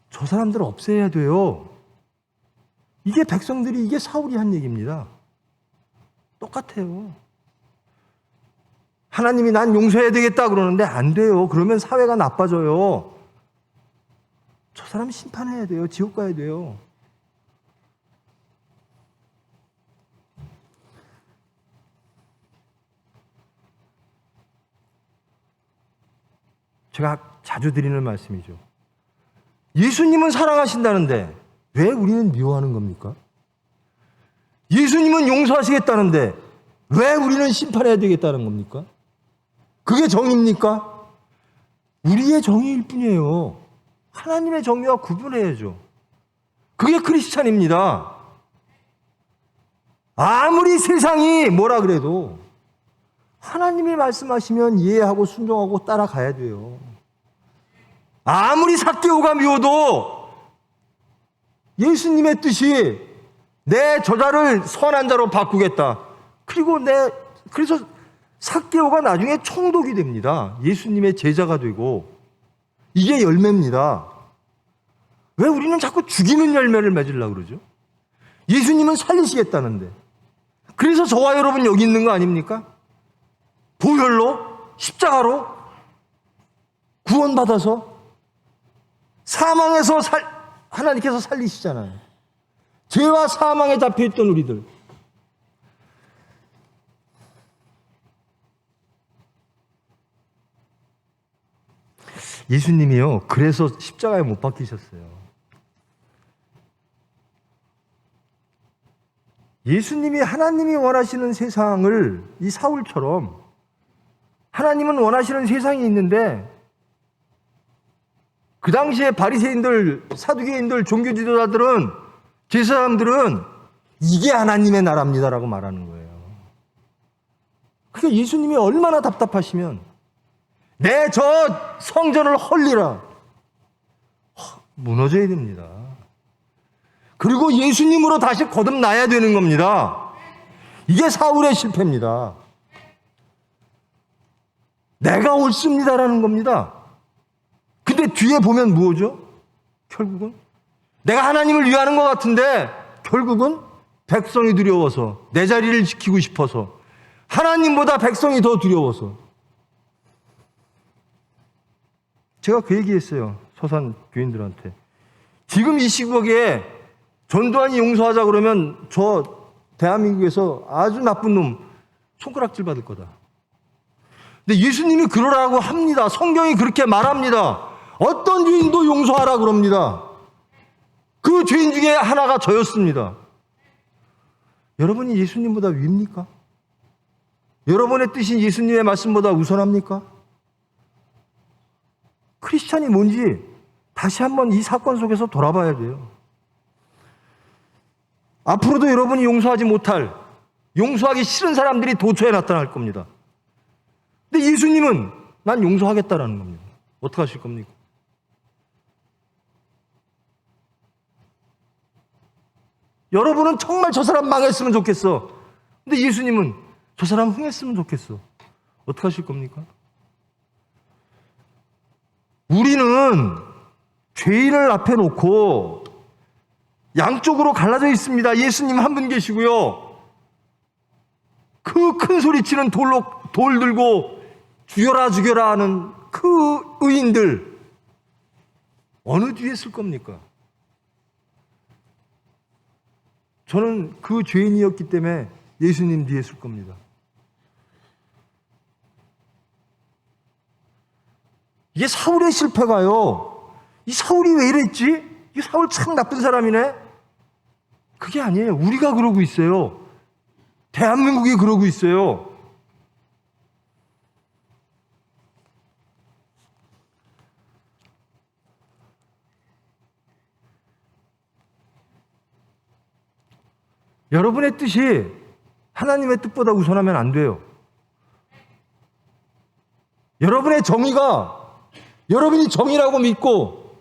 저 사람들 없애야 돼요. 이게 백성들이, 이게 사울이 한 얘기입니다. 똑같아요. 하나님이 난 용서해야 되겠다 그러는데 안 돼요. 그러면 사회가 나빠져요. 저 사람 심판해야 돼요. 지옥 가야 돼요. 제가 자주 드리는 말씀이죠. 예수님은 사랑하신다는데 왜 우리는 미워하는 겁니까? 예수님은 용서하시겠다는데 왜 우리는 심판해야 되겠다는 겁니까? 그게 정의입니까? 우리의 정의일 뿐이에요. 하나님의 정의와 구분해야죠. 그게 크리스찬입니다. 아무리 세상이 뭐라 그래도 하나님이 말씀하시면 이해하고 순종하고 따라가야 돼요. 아무리 삭개오가 미워도 예수님의 뜻이 내 저자를 선한 자로 바꾸겠다. 그래서 삭개오가 나중에 총독이 됩니다. 예수님의 제자가 되고. 이게 열매입니다. 왜 우리는 자꾸 죽이는 열매를 맺으려고 그러죠? 예수님은 살리시겠다는데. 그래서 저와 여러분 여기 있는 거 아닙니까? 보혈로, 십자가로 구원받아서 사망에서 하나님께서 살리시잖아요. 죄와 사망에 잡혀있던 우리들. 예수님이요, 그래서 십자가에 못 박히셨어요. 예수님이 하나님이 원하시는 세상을 이 사울처럼 하나님은 원하시는 세상이 있는데 그 당시에 바리새인들, 사두개인들, 종교 지도자들은, 제사장들은 이게 하나님의 나라입니다라고 말하는 거예요. 그러니까 예수님이 얼마나 답답하시면 내 저 성전을 헐리라. 무너져야 됩니다. 그리고 예수님으로 다시 거듭나야 되는 겁니다. 이게 사울의 실패입니다. 내가 옳습니다라는 겁니다. 근데 뒤에 보면 뭐죠? 결국은 내가 하나님을 위하는 것 같은데 결국은 백성이 두려워서, 내 자리를 지키고 싶어서, 하나님보다 백성이 더 두려워서. 제가 그 얘기했어요. 서산 교인들한테. 지금 이 시국에 전두환이 용서하자 그러면 저 대한민국에서 아주 나쁜 놈 손가락질 받을 거다. 근데 예수님이 그러라고 합니다. 성경이 그렇게 말합니다. 어떤 죄인도 용서하라 그럽니다. 그 죄인 중에 하나가 저였습니다. 여러분이 예수님보다 위입니까? 여러분의 뜻이 예수님의 말씀보다 우선합니까? 크리스찬이 뭔지 다시 한번 이 사건 속에서 돌아봐야 돼요. 앞으로도 여러분이 용서하지 못할, 용서하기 싫은 사람들이 도처에 나타날 겁니다. 근데 예수님은 난 용서하겠다라는 겁니다. 어떻게 하실 겁니까? 여러분은 정말 저 사람 망했으면 좋겠어. 근데 예수님은 저 사람 흥했으면 좋겠어. 어떻게 하실 겁니까? 우리는 죄인을 앞에 놓고 양쪽으로 갈라져 있습니다. 예수님 한 분 계시고요. 그 큰 소리치는 돌 들고 죽여라 죽여라 하는 그 의인들 어느 뒤에 쓸 겁니까? 저는 그 죄인이었기 때문에 예수님 뒤에 쓸 겁니다. 이게 사울의 실패가요. 이 사울이 왜 이랬지? 이 사울 참 나쁜 사람이네? 그게 아니에요. 우리가 그러고 있어요. 대한민국이 그러고 있어요. 여러분의 뜻이 하나님의 뜻보다 우선하면 안 돼요. 여러분의 정의가 여러분이 정의라고 믿고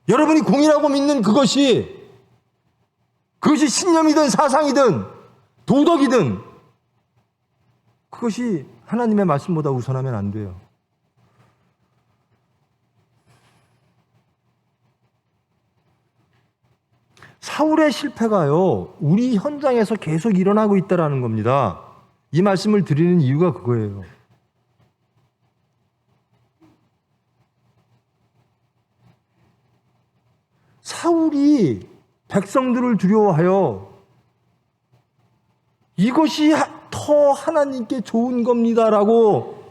여러분이 공의라고 믿는 그것이 신념이든 사상이든 도덕이든 그것이 하나님의 말씀보다 우선하면 안 돼요. 사울의 실패가요, 우리 현장에서 계속 일어나고 있다는 겁니다. 이 말씀을 드리는 이유가 그거예요. 사울이 백성들을 두려워하여 이것이 더 하나님께 좋은 겁니다라고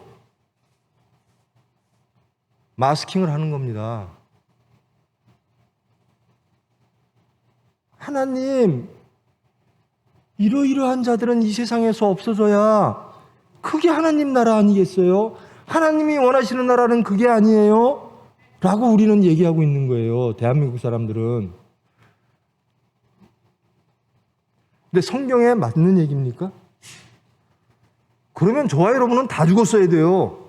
마스킹을 하는 겁니다. 하나님, 이러이러한 자들은 이 세상에서 없어져야 그게 하나님 나라 아니겠어요? 하나님이 원하시는 나라는 그게 아니에요? 라고 우리는 얘기하고 있는 거예요. 대한민국 사람들은. 근데 성경에 맞는 얘기입니까? 그러면 저와 여러분은 다 죽었어야 돼요.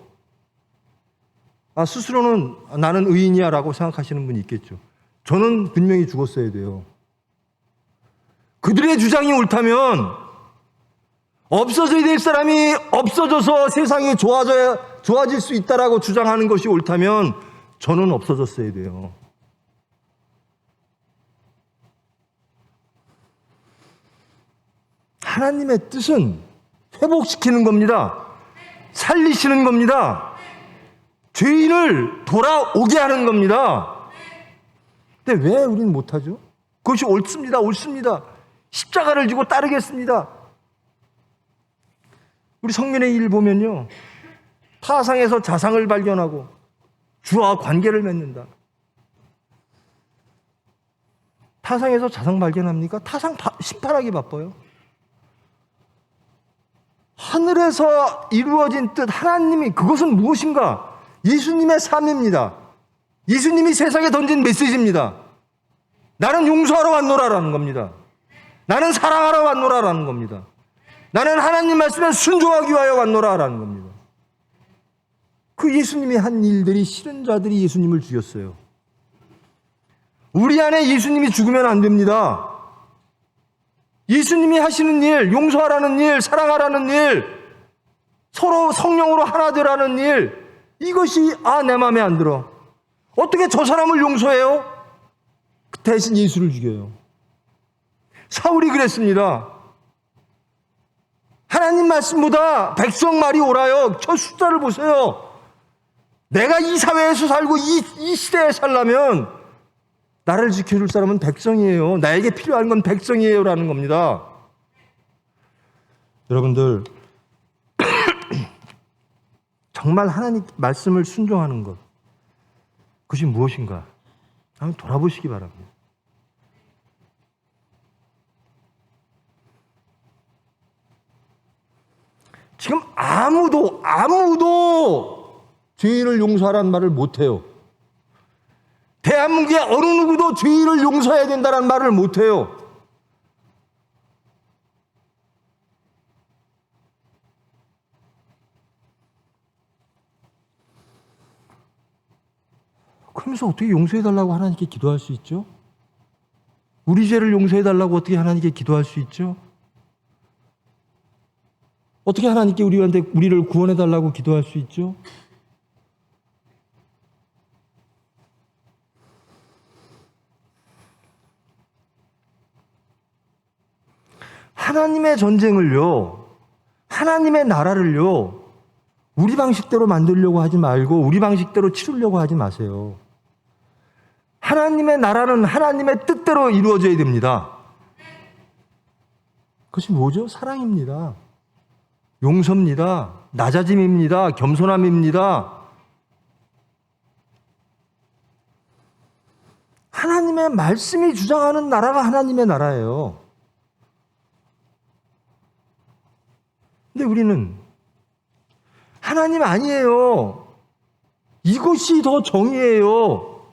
스스로는 나는 의인이야 라고 생각하시는 분이 있겠죠. 저는 분명히 죽었어야 돼요. 그들의 주장이 옳다면 없어져야 될 사람이 없어져서 세상이 좋아질 수 있다라고 주장하는 것이 옳다면 저는 없어졌어야 돼요. 하나님의 뜻은 회복시키는 겁니다. 살리시는 겁니다. 죄인을 돌아오게 하는 겁니다. 근데 왜 우리는 못하죠? 그것이 옳습니다. 옳습니다. 십자가를 지고 따르겠습니다. 우리 성민의 일 보면요, 타상에서 자상을 발견하고 주와 관계를 맺는다. 타상에서 자상 발견합니까? 타상 심판하기 바빠요. 하늘에서 이루어진 뜻, 하나님이, 그것은 무엇인가? 예수님의 삶입니다. 예수님이 세상에 던진 메시지입니다. 나는 용서하러 왔노라라는 겁니다. 나는 사랑하러 왔노라라는 겁니다. 나는 하나님 말씀에 순종하기 위하여 왔노라라는 겁니다. 그 예수님이 한 일들이 싫은 자들이 예수님을 죽였어요. 우리 안에 예수님이 죽으면 안 됩니다. 예수님이 하시는 일, 용서하라는 일, 사랑하라는 일, 서로 성령으로 하나 되라는 일, 이것이 내 마음에 안 들어. 어떻게 저 사람을 용서해요? 대신 예수를 죽여요. 사울이 그랬습니다. 하나님 말씀보다 백성 말이 옳아요. 저 숫자를 보세요. 내가 이 사회에서 살고 이 시대에 살려면 나를 지켜줄 사람은 백성이에요. 나에게 필요한 건 백성이에요 라는 겁니다. 여러분들, 정말 하나님 말씀을 순종하는 것, 그것이 무엇인가 한번 돌아보시기 바랍니다. 지금 아무도 죄인을 용서하라는 말을 못해요. 대한민국의 어느 누구도 죄인을 용서해야 된다는 말을 못해요. 그러면서 어떻게 용서해달라고 하나님께 기도할 수 있죠? 우리 죄를 용서해달라고 어떻게 하나님께 기도할 수 있죠? 어떻게 하나님께 우리를 구원해달라고 기도할 수 있죠? 하나님의 전쟁을요, 하나님의 나라를요, 우리 방식대로 만들려고 하지 말고 우리 방식대로 치르려고 하지 마세요. 하나님의 나라는 하나님의 뜻대로 이루어져야 됩니다. 그것이 뭐죠? 사랑입니다. 용서입니다. 낮아짐입니다. 겸손함입니다. 하나님의 말씀이 주장하는 나라가 하나님의 나라예요. 근데 우리는 하나님 아니에요. 이것이 더 정의예요.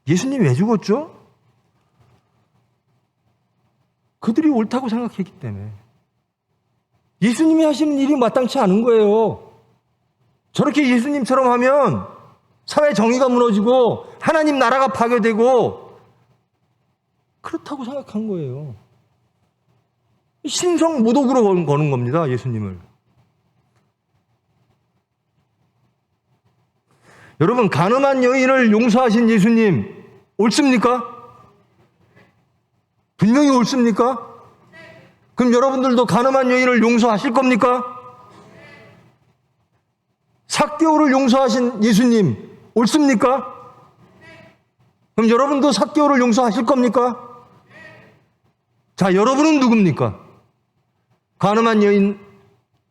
예수님 왜 죽었죠? 그들이 옳다고 생각했기 때문에. 예수님이 하시는 일이 마땅치 않은 거예요. 저렇게 예수님처럼 하면 사회 정의가 무너지고 하나님 나라가 파괴되고 그렇다고 생각한 거예요. 신성 모독으로 거는 겁니다, 예수님을. 여러분, 간음한 여인을 용서하신 예수님 옳습니까? 분명히 옳습니까? 그럼 여러분들도 간음한 여인을 용서하실 겁니까? 삭개오를 용서하신 예수님 옳습니까? 그럼 여러분도 삭개오를 용서하실 겁니까? 자, 여러분은 누굽니까? 간음한 여인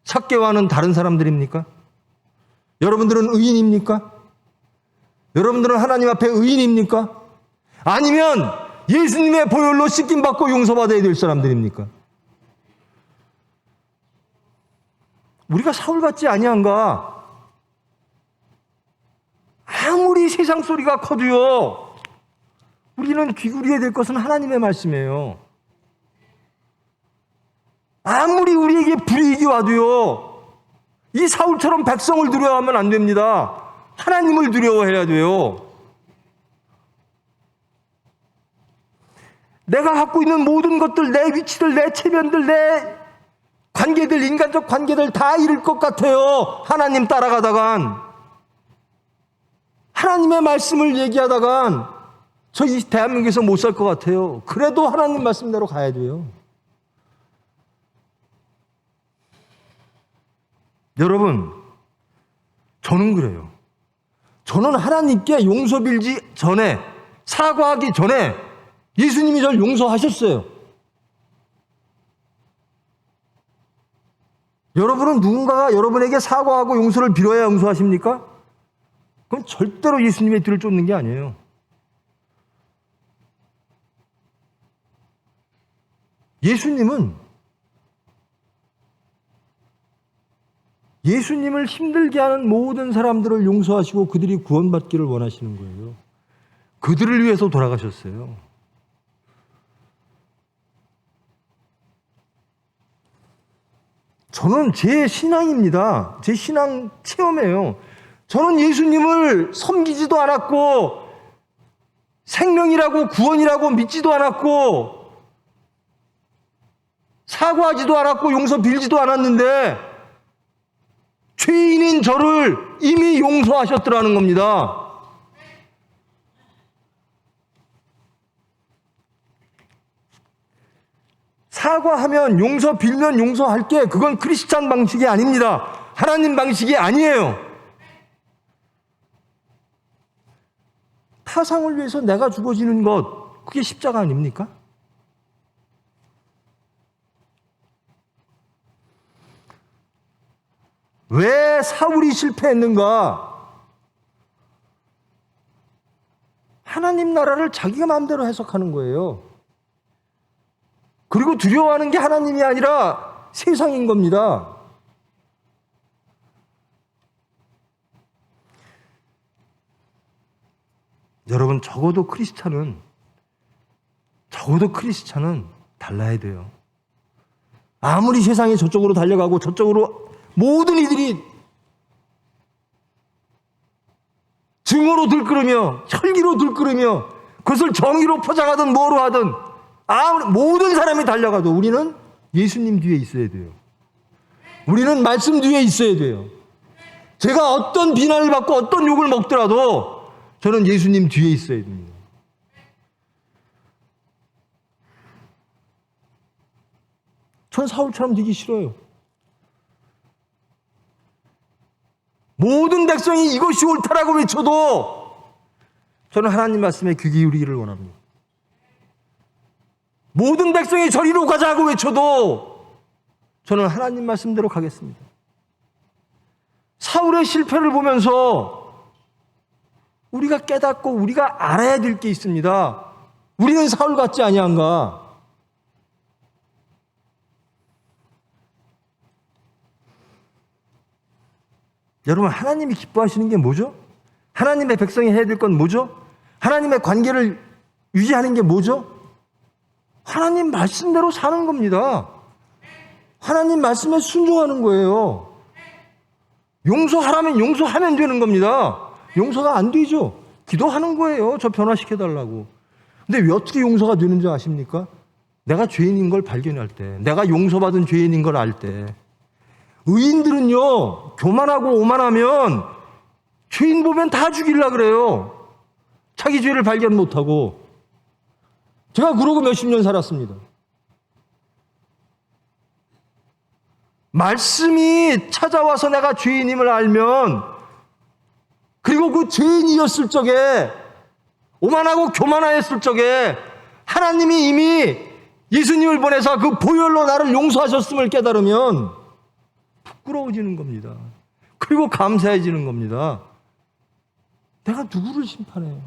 삭개오와는 다른 사람들입니까? 여러분들은 의인입니까? 여러분들은 하나님 앞에 의인입니까? 아니면 예수님의 보혈로 씻김받고 용서받아야 될 사람들입니까? 우리가 사울같지 아니한가? 아무리 세상 소리가 커도요, 우리는 귀구리에 될 것은 하나님의 말씀이에요. 아무리 우리에게 불이익이 와도요, 이 사울처럼 백성을 두려워하면 안 됩니다. 하나님을 두려워해야 돼요. 내가 갖고 있는 모든 것들, 내 위치들, 내 체면들, 내 관계들, 인간적 관계들 다 잃을 것 같아요. 하나님 따라가다간. 하나님의 말씀을 얘기하다간 저 이 대한민국에서 못 살 것 같아요. 그래도 하나님 말씀대로 가야 돼요. 여러분, 저는 그래요. 저는 하나님께 용서 빌기 전에, 사과하기 전에 예수님이 저를 용서하셨어요. 여러분은 누군가가 여러분에게 사과하고 용서를 빌어야 용서하십니까? 그건 절대로 예수님의 뒤를 쫓는 게 아니에요. 예수님을 힘들게 하는 모든 사람들을 용서하시고 그들이 구원받기를 원하시는 거예요. 그들을 위해서 돌아가셨어요. 저는 제 신앙입니다. 제 신앙 체험이에요. 저는 예수님을 섬기지도 않았고 생명이라고 구원이라고 믿지도 않았고 사과하지도 않았고 용서 빌지도 않았는데 죄인인 저를 이미 용서하셨더라는 겁니다. 사과하면 용서 빌면 용서할게, 그건 크리스찬 방식이 아닙니다. 하나님 방식이 아니에요. 타상을 위해서 내가 죽어지는 것, 그게 십자가 아닙니까? 왜 사울이 실패했는가? 하나님 나라를 자기가 마음대로 해석하는 거예요. 그리고 두려워하는 게 하나님이 아니라 세상인 겁니다. 여러분, 적어도 크리스찬은 달라야 돼요. 아무리 세상이 저쪽으로 달려가고 저쪽으로 모든 이들이 증오로 들끓으며 혈기로 들끓으며 그것을 정의로 포장하든 뭐로 하든 아무리 모든 사람이 달려가도 우리는 예수님 뒤에 있어야 돼요. 우리는 말씀 뒤에 있어야 돼요. 제가 어떤 비난을 받고 어떤 욕을 먹더라도 저는 예수님 뒤에 있어야 됩니다. 전 사울처럼 되기 싫어요. 모든 백성이 이것이 옳다라고 외쳐도 저는 하나님 말씀에 귀 기울이기를 원합니다. 모든 백성이 저리로 가자고 외쳐도 저는 하나님 말씀대로 가겠습니다. 사울의 실패를 보면서 우리가 깨닫고 우리가 알아야 될 게 있습니다. 우리는 사울 같지 아니한가? 여러분, 하나님이 기뻐하시는 게 뭐죠? 하나님의 백성이 해야 될 건 뭐죠? 하나님의 관계를 유지하는 게 뭐죠? 하나님 말씀대로 사는 겁니다. 하나님 말씀에 순종하는 거예요. 용서하라면 용서하면 되는 겁니다. 용서가 안 되죠. 기도하는 거예요. 저 변화시켜달라고. 근데 왜 어떻게 용서가 되는지 아십니까? 내가 죄인인 걸 발견할 때, 내가 용서받은 죄인인 걸 알 때. 의인들은요, 교만하고 오만하면 죄인 보면 다 죽이려고 그래요. 자기 죄를 발견 못하고. 제가 그러고 몇십 년 살았습니다. 말씀이 찾아와서 내가 죄인임을 알면, 그리고 그 죄인이었을 적에, 오만하고 교만하였을 적에 하나님이 이미 예수님을 보내서 그 보혈로 나를 용서하셨음을 깨달으면 부끄러워지는 겁니다. 그리고 감사해지는 겁니다. 내가 누구를 심판해요?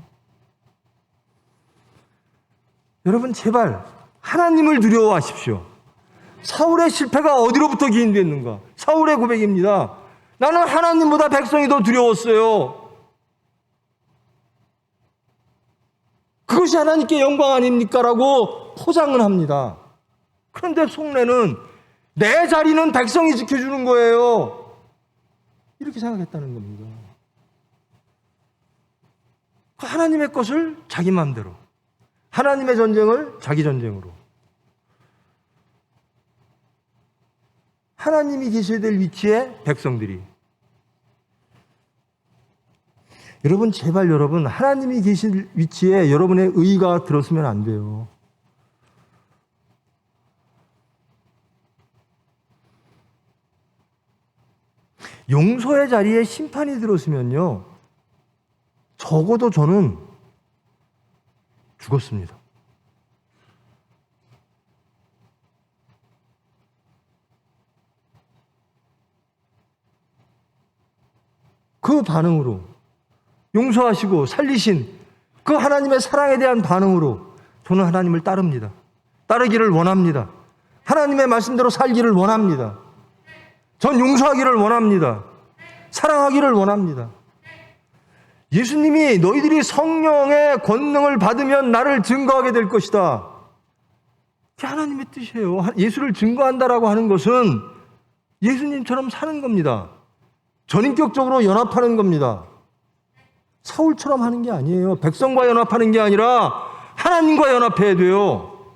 여러분, 제발 하나님을 두려워하십시오. 사울의 실패가 어디로부터 기인됐는가? 사울의 고백입니다. 나는 하나님보다 백성이 더 두려웠어요. 그것이 하나님께 영광 아닙니까? 라고 포장을 합니다. 그런데 속내는 내 자리는 백성이 지켜주는 거예요. 이렇게 생각했다는 겁니다. 하나님의 것을 자기 마음대로, 하나님의 전쟁을 자기 전쟁으로. 하나님이 계셔야 될 위치에 백성들이. 여러분, 제발 여러분, 하나님이 계실 위치에 여러분의 의의가 들었으면 안 돼요. 용서의 자리에 심판이 들었으면요, 적어도 저는 죽었습니다. 그 반응으로, 용서하시고 살리신 그 하나님의 사랑에 대한 반응으로 저는 하나님을 따릅니다. 따르기를 원합니다. 하나님의 말씀대로 살기를 원합니다. 전 용서하기를 원합니다. 사랑하기를 원합니다. 예수님이 너희들이 성령의 권능을 받으면 나를 증거하게 될 것이다. 그게 하나님의 뜻이에요. 예수를 증거한다라고 하는 것은 예수님처럼 사는 겁니다. 전인격적으로 연합하는 겁니다. 사울처럼 하는 게 아니에요. 백성과 연합하는 게 아니라 하나님과 연합해야 돼요.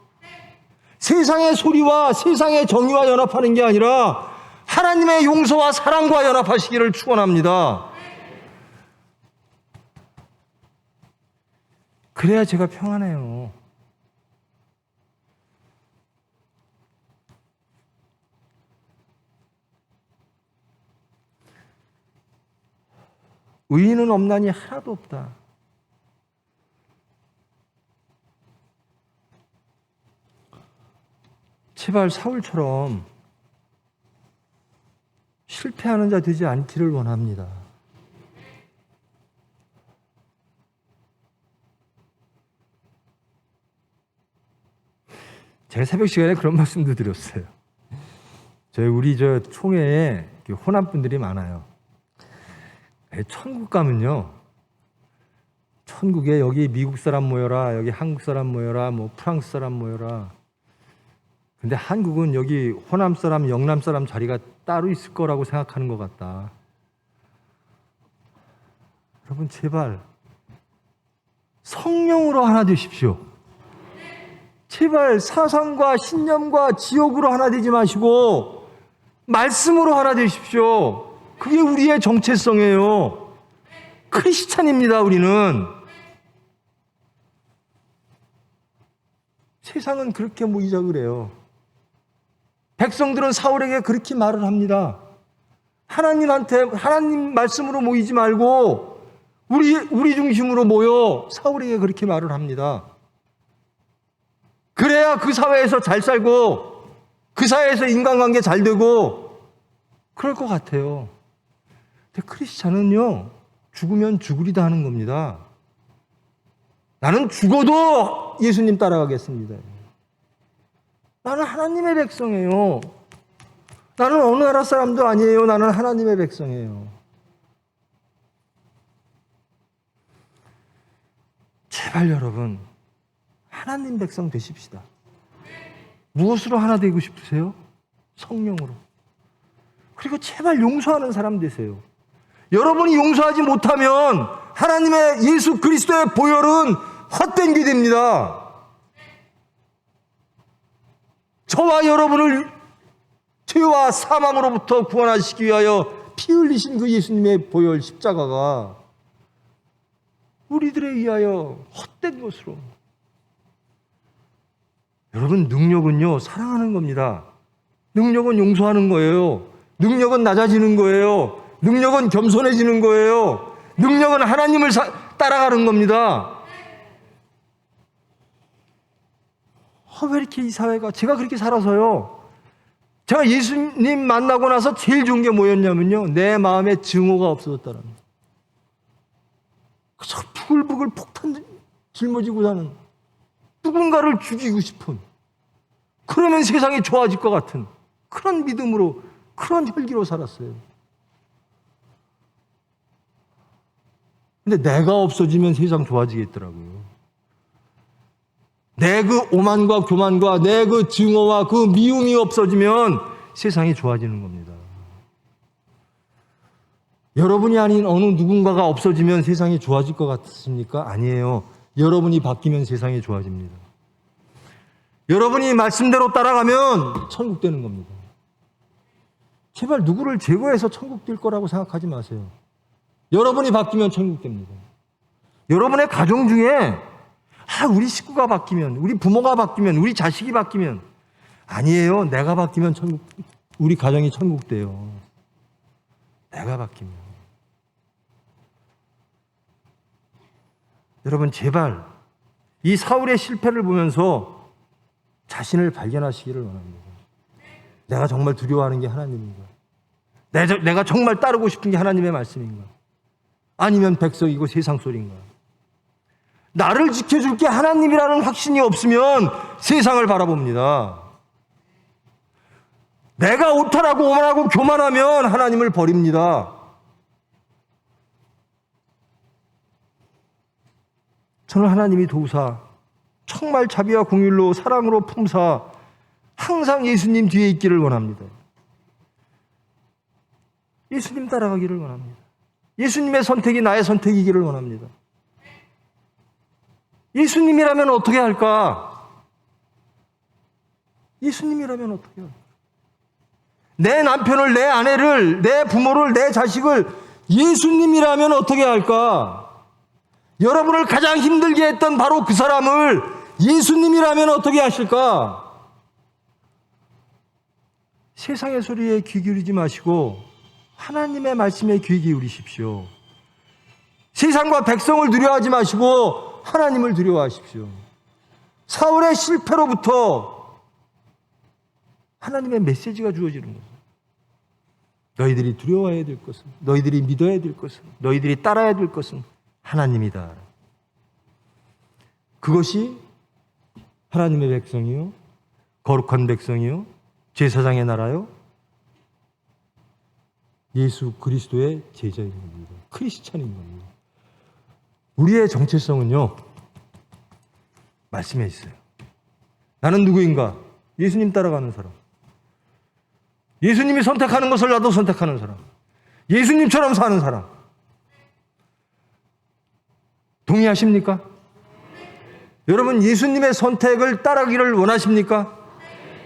세상의 소리와 세상의 정의와 연합하는 게 아니라 하나님의 용서와 사랑과 연합하시기를 축원합니다. 그래야 제가 평안해요. 의인은 없나니 하나도 없다. 제발 사울처럼 실패하는 자 되지 않기를 원합니다. 제가 새벽 시간에 그런 말씀도 드렸어요. 우리 총회에 호남 분들이 많아요. 천국 가면요, 천국에 여기 미국 사람 모여라, 여기 한국 사람 모여라, 뭐 프랑스 사람 모여라. 근데 한국은 여기 호남 사람, 영남 사람 자리가 따로 있을 거라고 생각하는 것 같다. 여러분 제발 성령으로 하나 되십시오. 제발 사상과 신념과 지역으로 하나 되지 마시고 말씀으로 하나 되십시오. 그게 우리의 정체성이에요. 크리스찬입니다. 우리는. 세상은 그렇게 모이자 그래요. 백성들은 사울에게 그렇게 말을 합니다. 하나님 말씀으로 모이지 말고 우리 중심으로 모여. 사울에게 그렇게 말을 합니다. 그래야 그 사회에서 잘 살고 그 사회에서 인간관계 잘 되고 그럴 것 같아요. 근데 크리스찬은요, 죽으면 죽으리다 하는 겁니다. 나는 죽어도 예수님 따라가겠습니다. 나는 하나님의 백성이에요. 나는 어느 나라 사람도 아니에요. 나는 하나님의 백성이에요. 제발 여러분, 하나님 백성 되십시다. 무엇으로 하나 되고 싶으세요? 성령으로. 그리고 제발 용서하는 사람 되세요. 여러분이 용서하지 못하면 하나님의 예수 그리스도의 보혈은 헛된 게 됩니다. 저와 여러분을 죄와 사망으로부터 구원하시기 위하여 피 흘리신 그 예수님의 보혈 십자가가 우리들에 의하여 헛된 것으로. 여러분, 능력은요, 사랑하는 겁니다. 능력은 용서하는 거예요. 능력은 낮아지는 거예요. 능력은 겸손해지는 거예요. 능력은 하나님을 따라가는 겁니다. 왜 이렇게 이 사회가, 제가 그렇게 살아서요, 제가 예수님 만나고 나서 제일 좋은 게 뭐였냐면요, 내 마음에 증오가 없어졌다는 거예요. 그저 부글부글 폭탄 짊어지고 사는, 누군가를 죽이고 싶은, 그러면 세상이 좋아질 것 같은 그런 믿음으로, 그런 혈기로 살았어요. 근데 내가 없어지면 세상 좋아지겠더라고요. 내 그 오만과 교만과 내 그 증오와 그 미움이 없어지면 세상이 좋아지는 겁니다. 여러분이 아닌 어느 누군가가 없어지면 세상이 좋아질 것 같습니까? 아니에요. 여러분이 바뀌면 세상이 좋아집니다. 여러분이 말씀대로 따라가면 천국 되는 겁니다. 제발 누구를 제거해서 천국 될 거라고 생각하지 마세요. 여러분이 바뀌면 천국 됩니다. 여러분의 가정 중에 우리 식구가 바뀌면, 우리 부모가 바뀌면, 우리 자식이 바뀌면, 아니에요. 내가 바뀌면 천국, 우리 가정이 천국 돼요. 내가 바뀌면. 여러분 제발 이 사울의 실패를 보면서 자신을 발견하시기를 원합니다. 내가 정말 두려워하는 게 하나님인가? 내가 정말 따르고 싶은 게 하나님의 말씀인가? 아니면 백성이고 세상 소리인가? 나를 지켜줄 게 하나님이라는 확신이 없으면 세상을 바라봅니다. 내가 오탈하고 오만하고 교만하면 하나님을 버립니다. 저는 하나님이 도우사 정말 자비와 공율로 사랑으로 품사 항상 예수님 뒤에 있기를 원합니다. 예수님 따라가기를 원합니다. 예수님의 선택이 나의 선택이기를 원합니다. 예수님이라면 어떻게 할까? 예수님이라면 어떻게 할까? 내 남편을, 내 아내를, 내 부모를, 내 자식을 예수님이라면 어떻게 할까? 여러분을 가장 힘들게 했던 바로 그 사람을 예수님이라면 어떻게 하실까? 세상의 소리에 귀 기울이지 마시고 하나님의 말씀에 귀 기울이십시오. 세상과 백성을 두려워하지 마시고 하나님을 두려워하십시오. 사울의 실패로부터 하나님의 메시지가 주어지는 거예요. 너희들이 두려워해야 될 것은, 너희들이 믿어야 될 것은, 너희들이 따라야 될 것은 하나님이다. 그것이 하나님의 백성이요, 거룩한 백성이요, 제사장의 나라요, 예수 그리스도의 제자인 겁니다. 크리스찬인 겁니다. 우리의 정체성은요, 말씀에 있어요. 나는 누구인가? 예수님 따라가는 사람. 예수님이 선택하는 것을 나도 선택하는 사람. 예수님처럼 사는 사람. 동의하십니까? 여러분, 예수님의 선택을 따라가기를 원하십니까?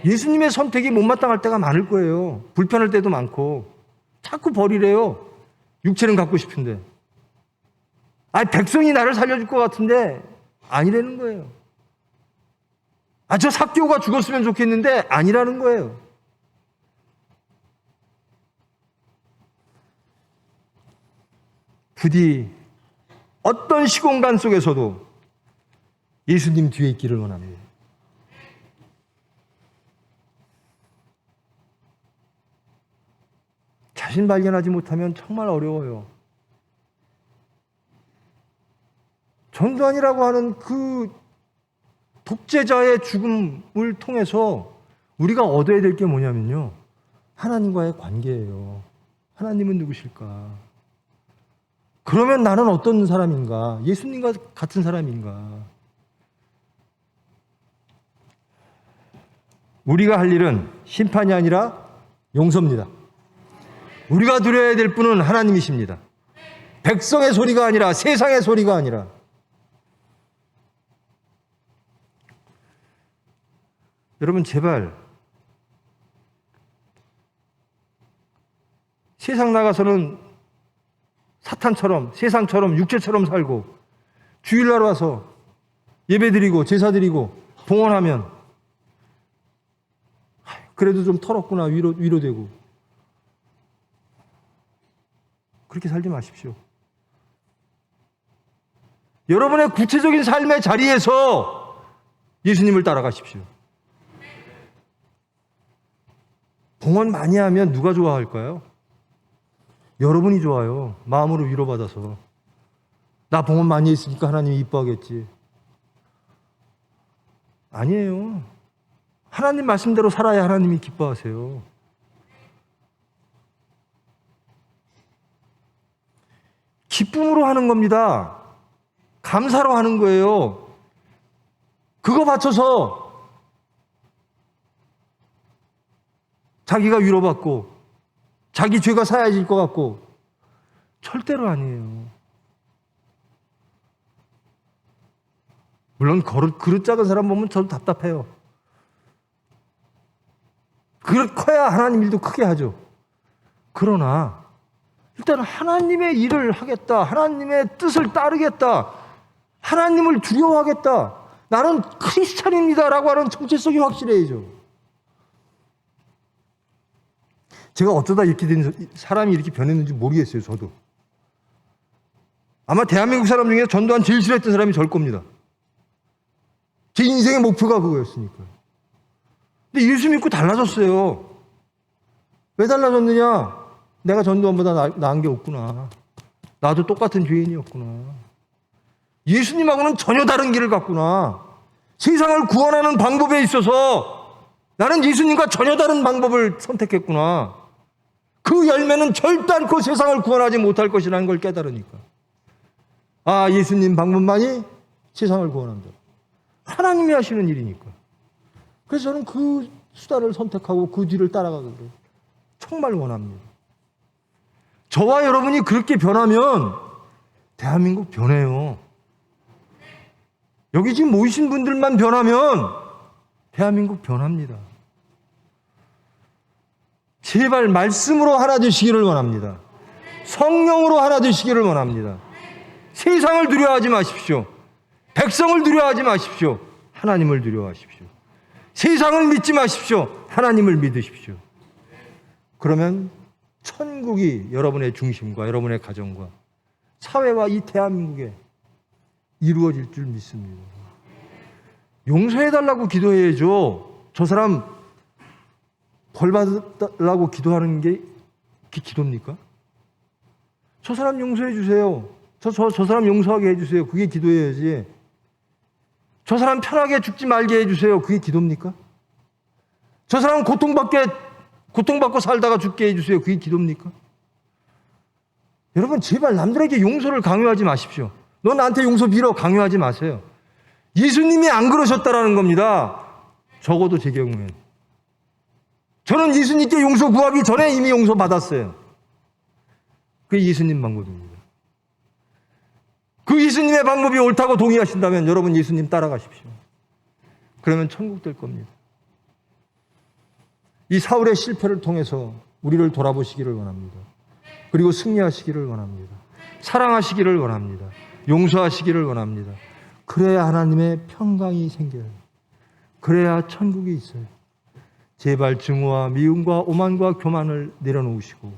예수님의 선택이 못마땅할 때가 많을 거예요. 불편할 때도 많고. 자꾸 버리래요. 육체는 갖고 싶은데. 백성이 나를 살려줄 것 같은데 아니라는 거예요. 저 삭개오가 죽었으면 좋겠는데 아니라는 거예요. 부디 어떤 시공간 속에서도 예수님 뒤에 있기를 원합니다. 자신 발견하지 못하면 정말 어려워요. 전두환이라고 하는 그 독재자의 죽음을 통해서 우리가 얻어야 될 게 뭐냐면요, 하나님과의 관계예요. 하나님은 누구실까? 그러면 나는 어떤 사람인가? 예수님과 같은 사람인가? 우리가 할 일은 심판이 아니라 용서입니다. 우리가 드려야 될 분은 하나님이십니다. 백성의 소리가 아니라, 세상의 소리가 아니라. 여러분, 제발 세상 나가서는 사탄처럼, 세상처럼, 육체처럼 살고 주일날 와서 예배드리고 제사드리고 봉헌하면 그래도 좀 털었구나, 위로되고, 그렇게 살지 마십시오. 여러분의 구체적인 삶의 자리에서 예수님을 따라가십시오. 봉헌 많이 하면 누가 좋아할까요? 여러분이 좋아요. 마음으로 위로받아서. 나 봉헌 많이 했으니까 하나님이 이뻐하겠지. 아니에요. 하나님 말씀대로 살아야 하나님이 기뻐하세요. 기쁨으로 하는 겁니다. 감사로 하는 거예요. 그거 바쳐서 자기가 위로받고 자기 죄가 사야질 것 같고, 절대로 아니에요. 물론 그릇 작은 사람 보면 저도 답답해요. 그릇 커야 하나님 일도 크게 하죠. 그러나 일단 하나님의 일을 하겠다, 하나님의 뜻을 따르겠다, 하나님을 두려워하겠다, 나는 크리스찬입니다라고 하는 정체성이 확실해야죠. 제가 어쩌다 이렇게 사람이 이렇게 변했는지 모르겠어요. 저도 아마 대한민국 사람 중에 전두환 제일 싫어했던 사람이 저일 겁니다. 제 인생의 목표가 그거였으니까. 근데 예수 믿고 달라졌어요. 왜 달라졌느냐? 내가 전두환보다 나은 게 없구나. 나도 똑같은 죄인이었구나. 예수님하고는 전혀 다른 길을 갔구나. 세상을 구원하는 방법에 있어서 나는 예수님과 전혀 다른 방법을 선택했구나. 그 열매는 결단코 세상을 구원하지 못할 것이라는 걸 깨달으니까. 예수님 방법만이 세상을 구원한다. 하나님이 하시는 일이니까. 그래서 저는 그 수단을 선택하고 그 뒤를 따라가기를 정말 원합니다. 저와 여러분이 그렇게 변하면 대한민국 변해요. 여기 지금 모이신 분들만 변하면 대한민국 변합니다. 제발 말씀으로 하나 되시기를 원합니다. 성령으로 하나 되시기를 원합니다. 세상을 두려워하지 마십시오. 백성을 두려워하지 마십시오. 하나님을 두려워하십시오. 세상을 믿지 마십시오. 하나님을 믿으십시오. 그러면 천국이 여러분의 중심과 여러분의 가정과 사회와 이 대한민국에 이루어질 줄 믿습니다. 용서해달라고 기도해야죠. 저 사람 벌 받으라고 기도하는 게 기도입니까? 저 사람 용서해 주세요. 저 사람 용서하게 해주세요. 그게 기도해야지. 저 사람 편하게 죽지 말게 해주세요. 그게 기도입니까? 저 사람 고통받고 살다가 죽게 해주세요. 그게 기도입니까? 여러분 제발 남들에게 용서를 강요하지 마십시오. 너 나한테 용서 빌어 강요하지 마세요. 예수님이 안 그러셨다라는 겁니다. 적어도 제 경우엔. 저는 예수님께 용서 구하기 전에 이미 용서 받았어요. 그게 예수님 방법입니다. 그 예수님의 방법이 옳다고 동의하신다면 여러분 예수님 따라가십시오. 그러면 천국 될 겁니다. 이 사울의 실패를 통해서 우리를 돌아보시기를 원합니다. 그리고 승리하시기를 원합니다. 사랑하시기를 원합니다. 용서하시기를 원합니다. 그래야 하나님의 평강이 생겨요. 그래야 천국이 있어요. 제발 증오와 미움과 오만과 교만을 내려놓으시고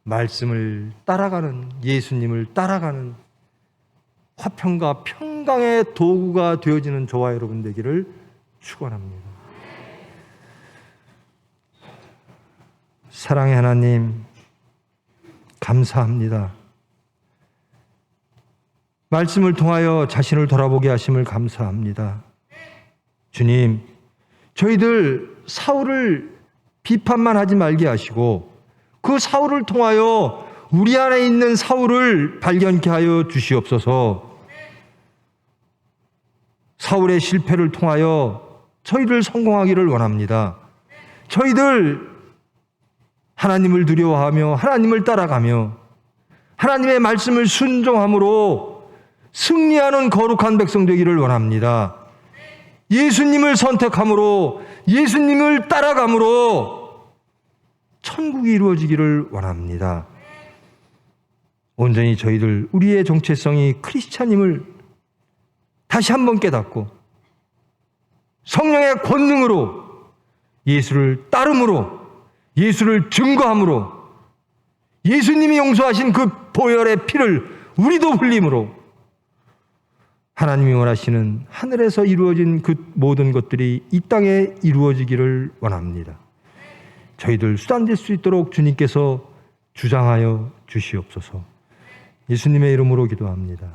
말씀을 따라가는, 예수님을 따라가는 화평과 평강의 도구가 되어지는 저와 여러분 되기를 축원합니다. 사랑의 하나님, 감사합니다. 말씀을 통하여 자신을 돌아보게 하심을 감사합니다. 주님, 저희들 사울을 비판만 하지 말게 하시고 그 사울을 통하여 우리 안에 있는 사울을 발견케 하여 주시옵소서. 사울의 실패를 통하여 저희들 성공하기를 원합니다. 저희들 하나님을 두려워하며 하나님을 따라가며 하나님의 말씀을 순종함으로 승리하는 거룩한 백성 되기를 원합니다. 예수님을 선택함으로 예수님을 따라감으로 천국이 이루어지기를 원합니다. 온전히 저희들 우리의 정체성이 크리스찬임을 다시 한번 깨닫고 성령의 권능으로 예수를 따름으로 예수를 증거함으로 예수님이 용서하신 그 보혈의 피를 우리도 흘림으로 하나님이 원하시는 하늘에서 이루어진 그 모든 것들이 이 땅에 이루어지기를 원합니다. 저희들 수단될 수 있도록 주님께서 주장하여 주시옵소서. 예수님의 이름으로 기도합니다.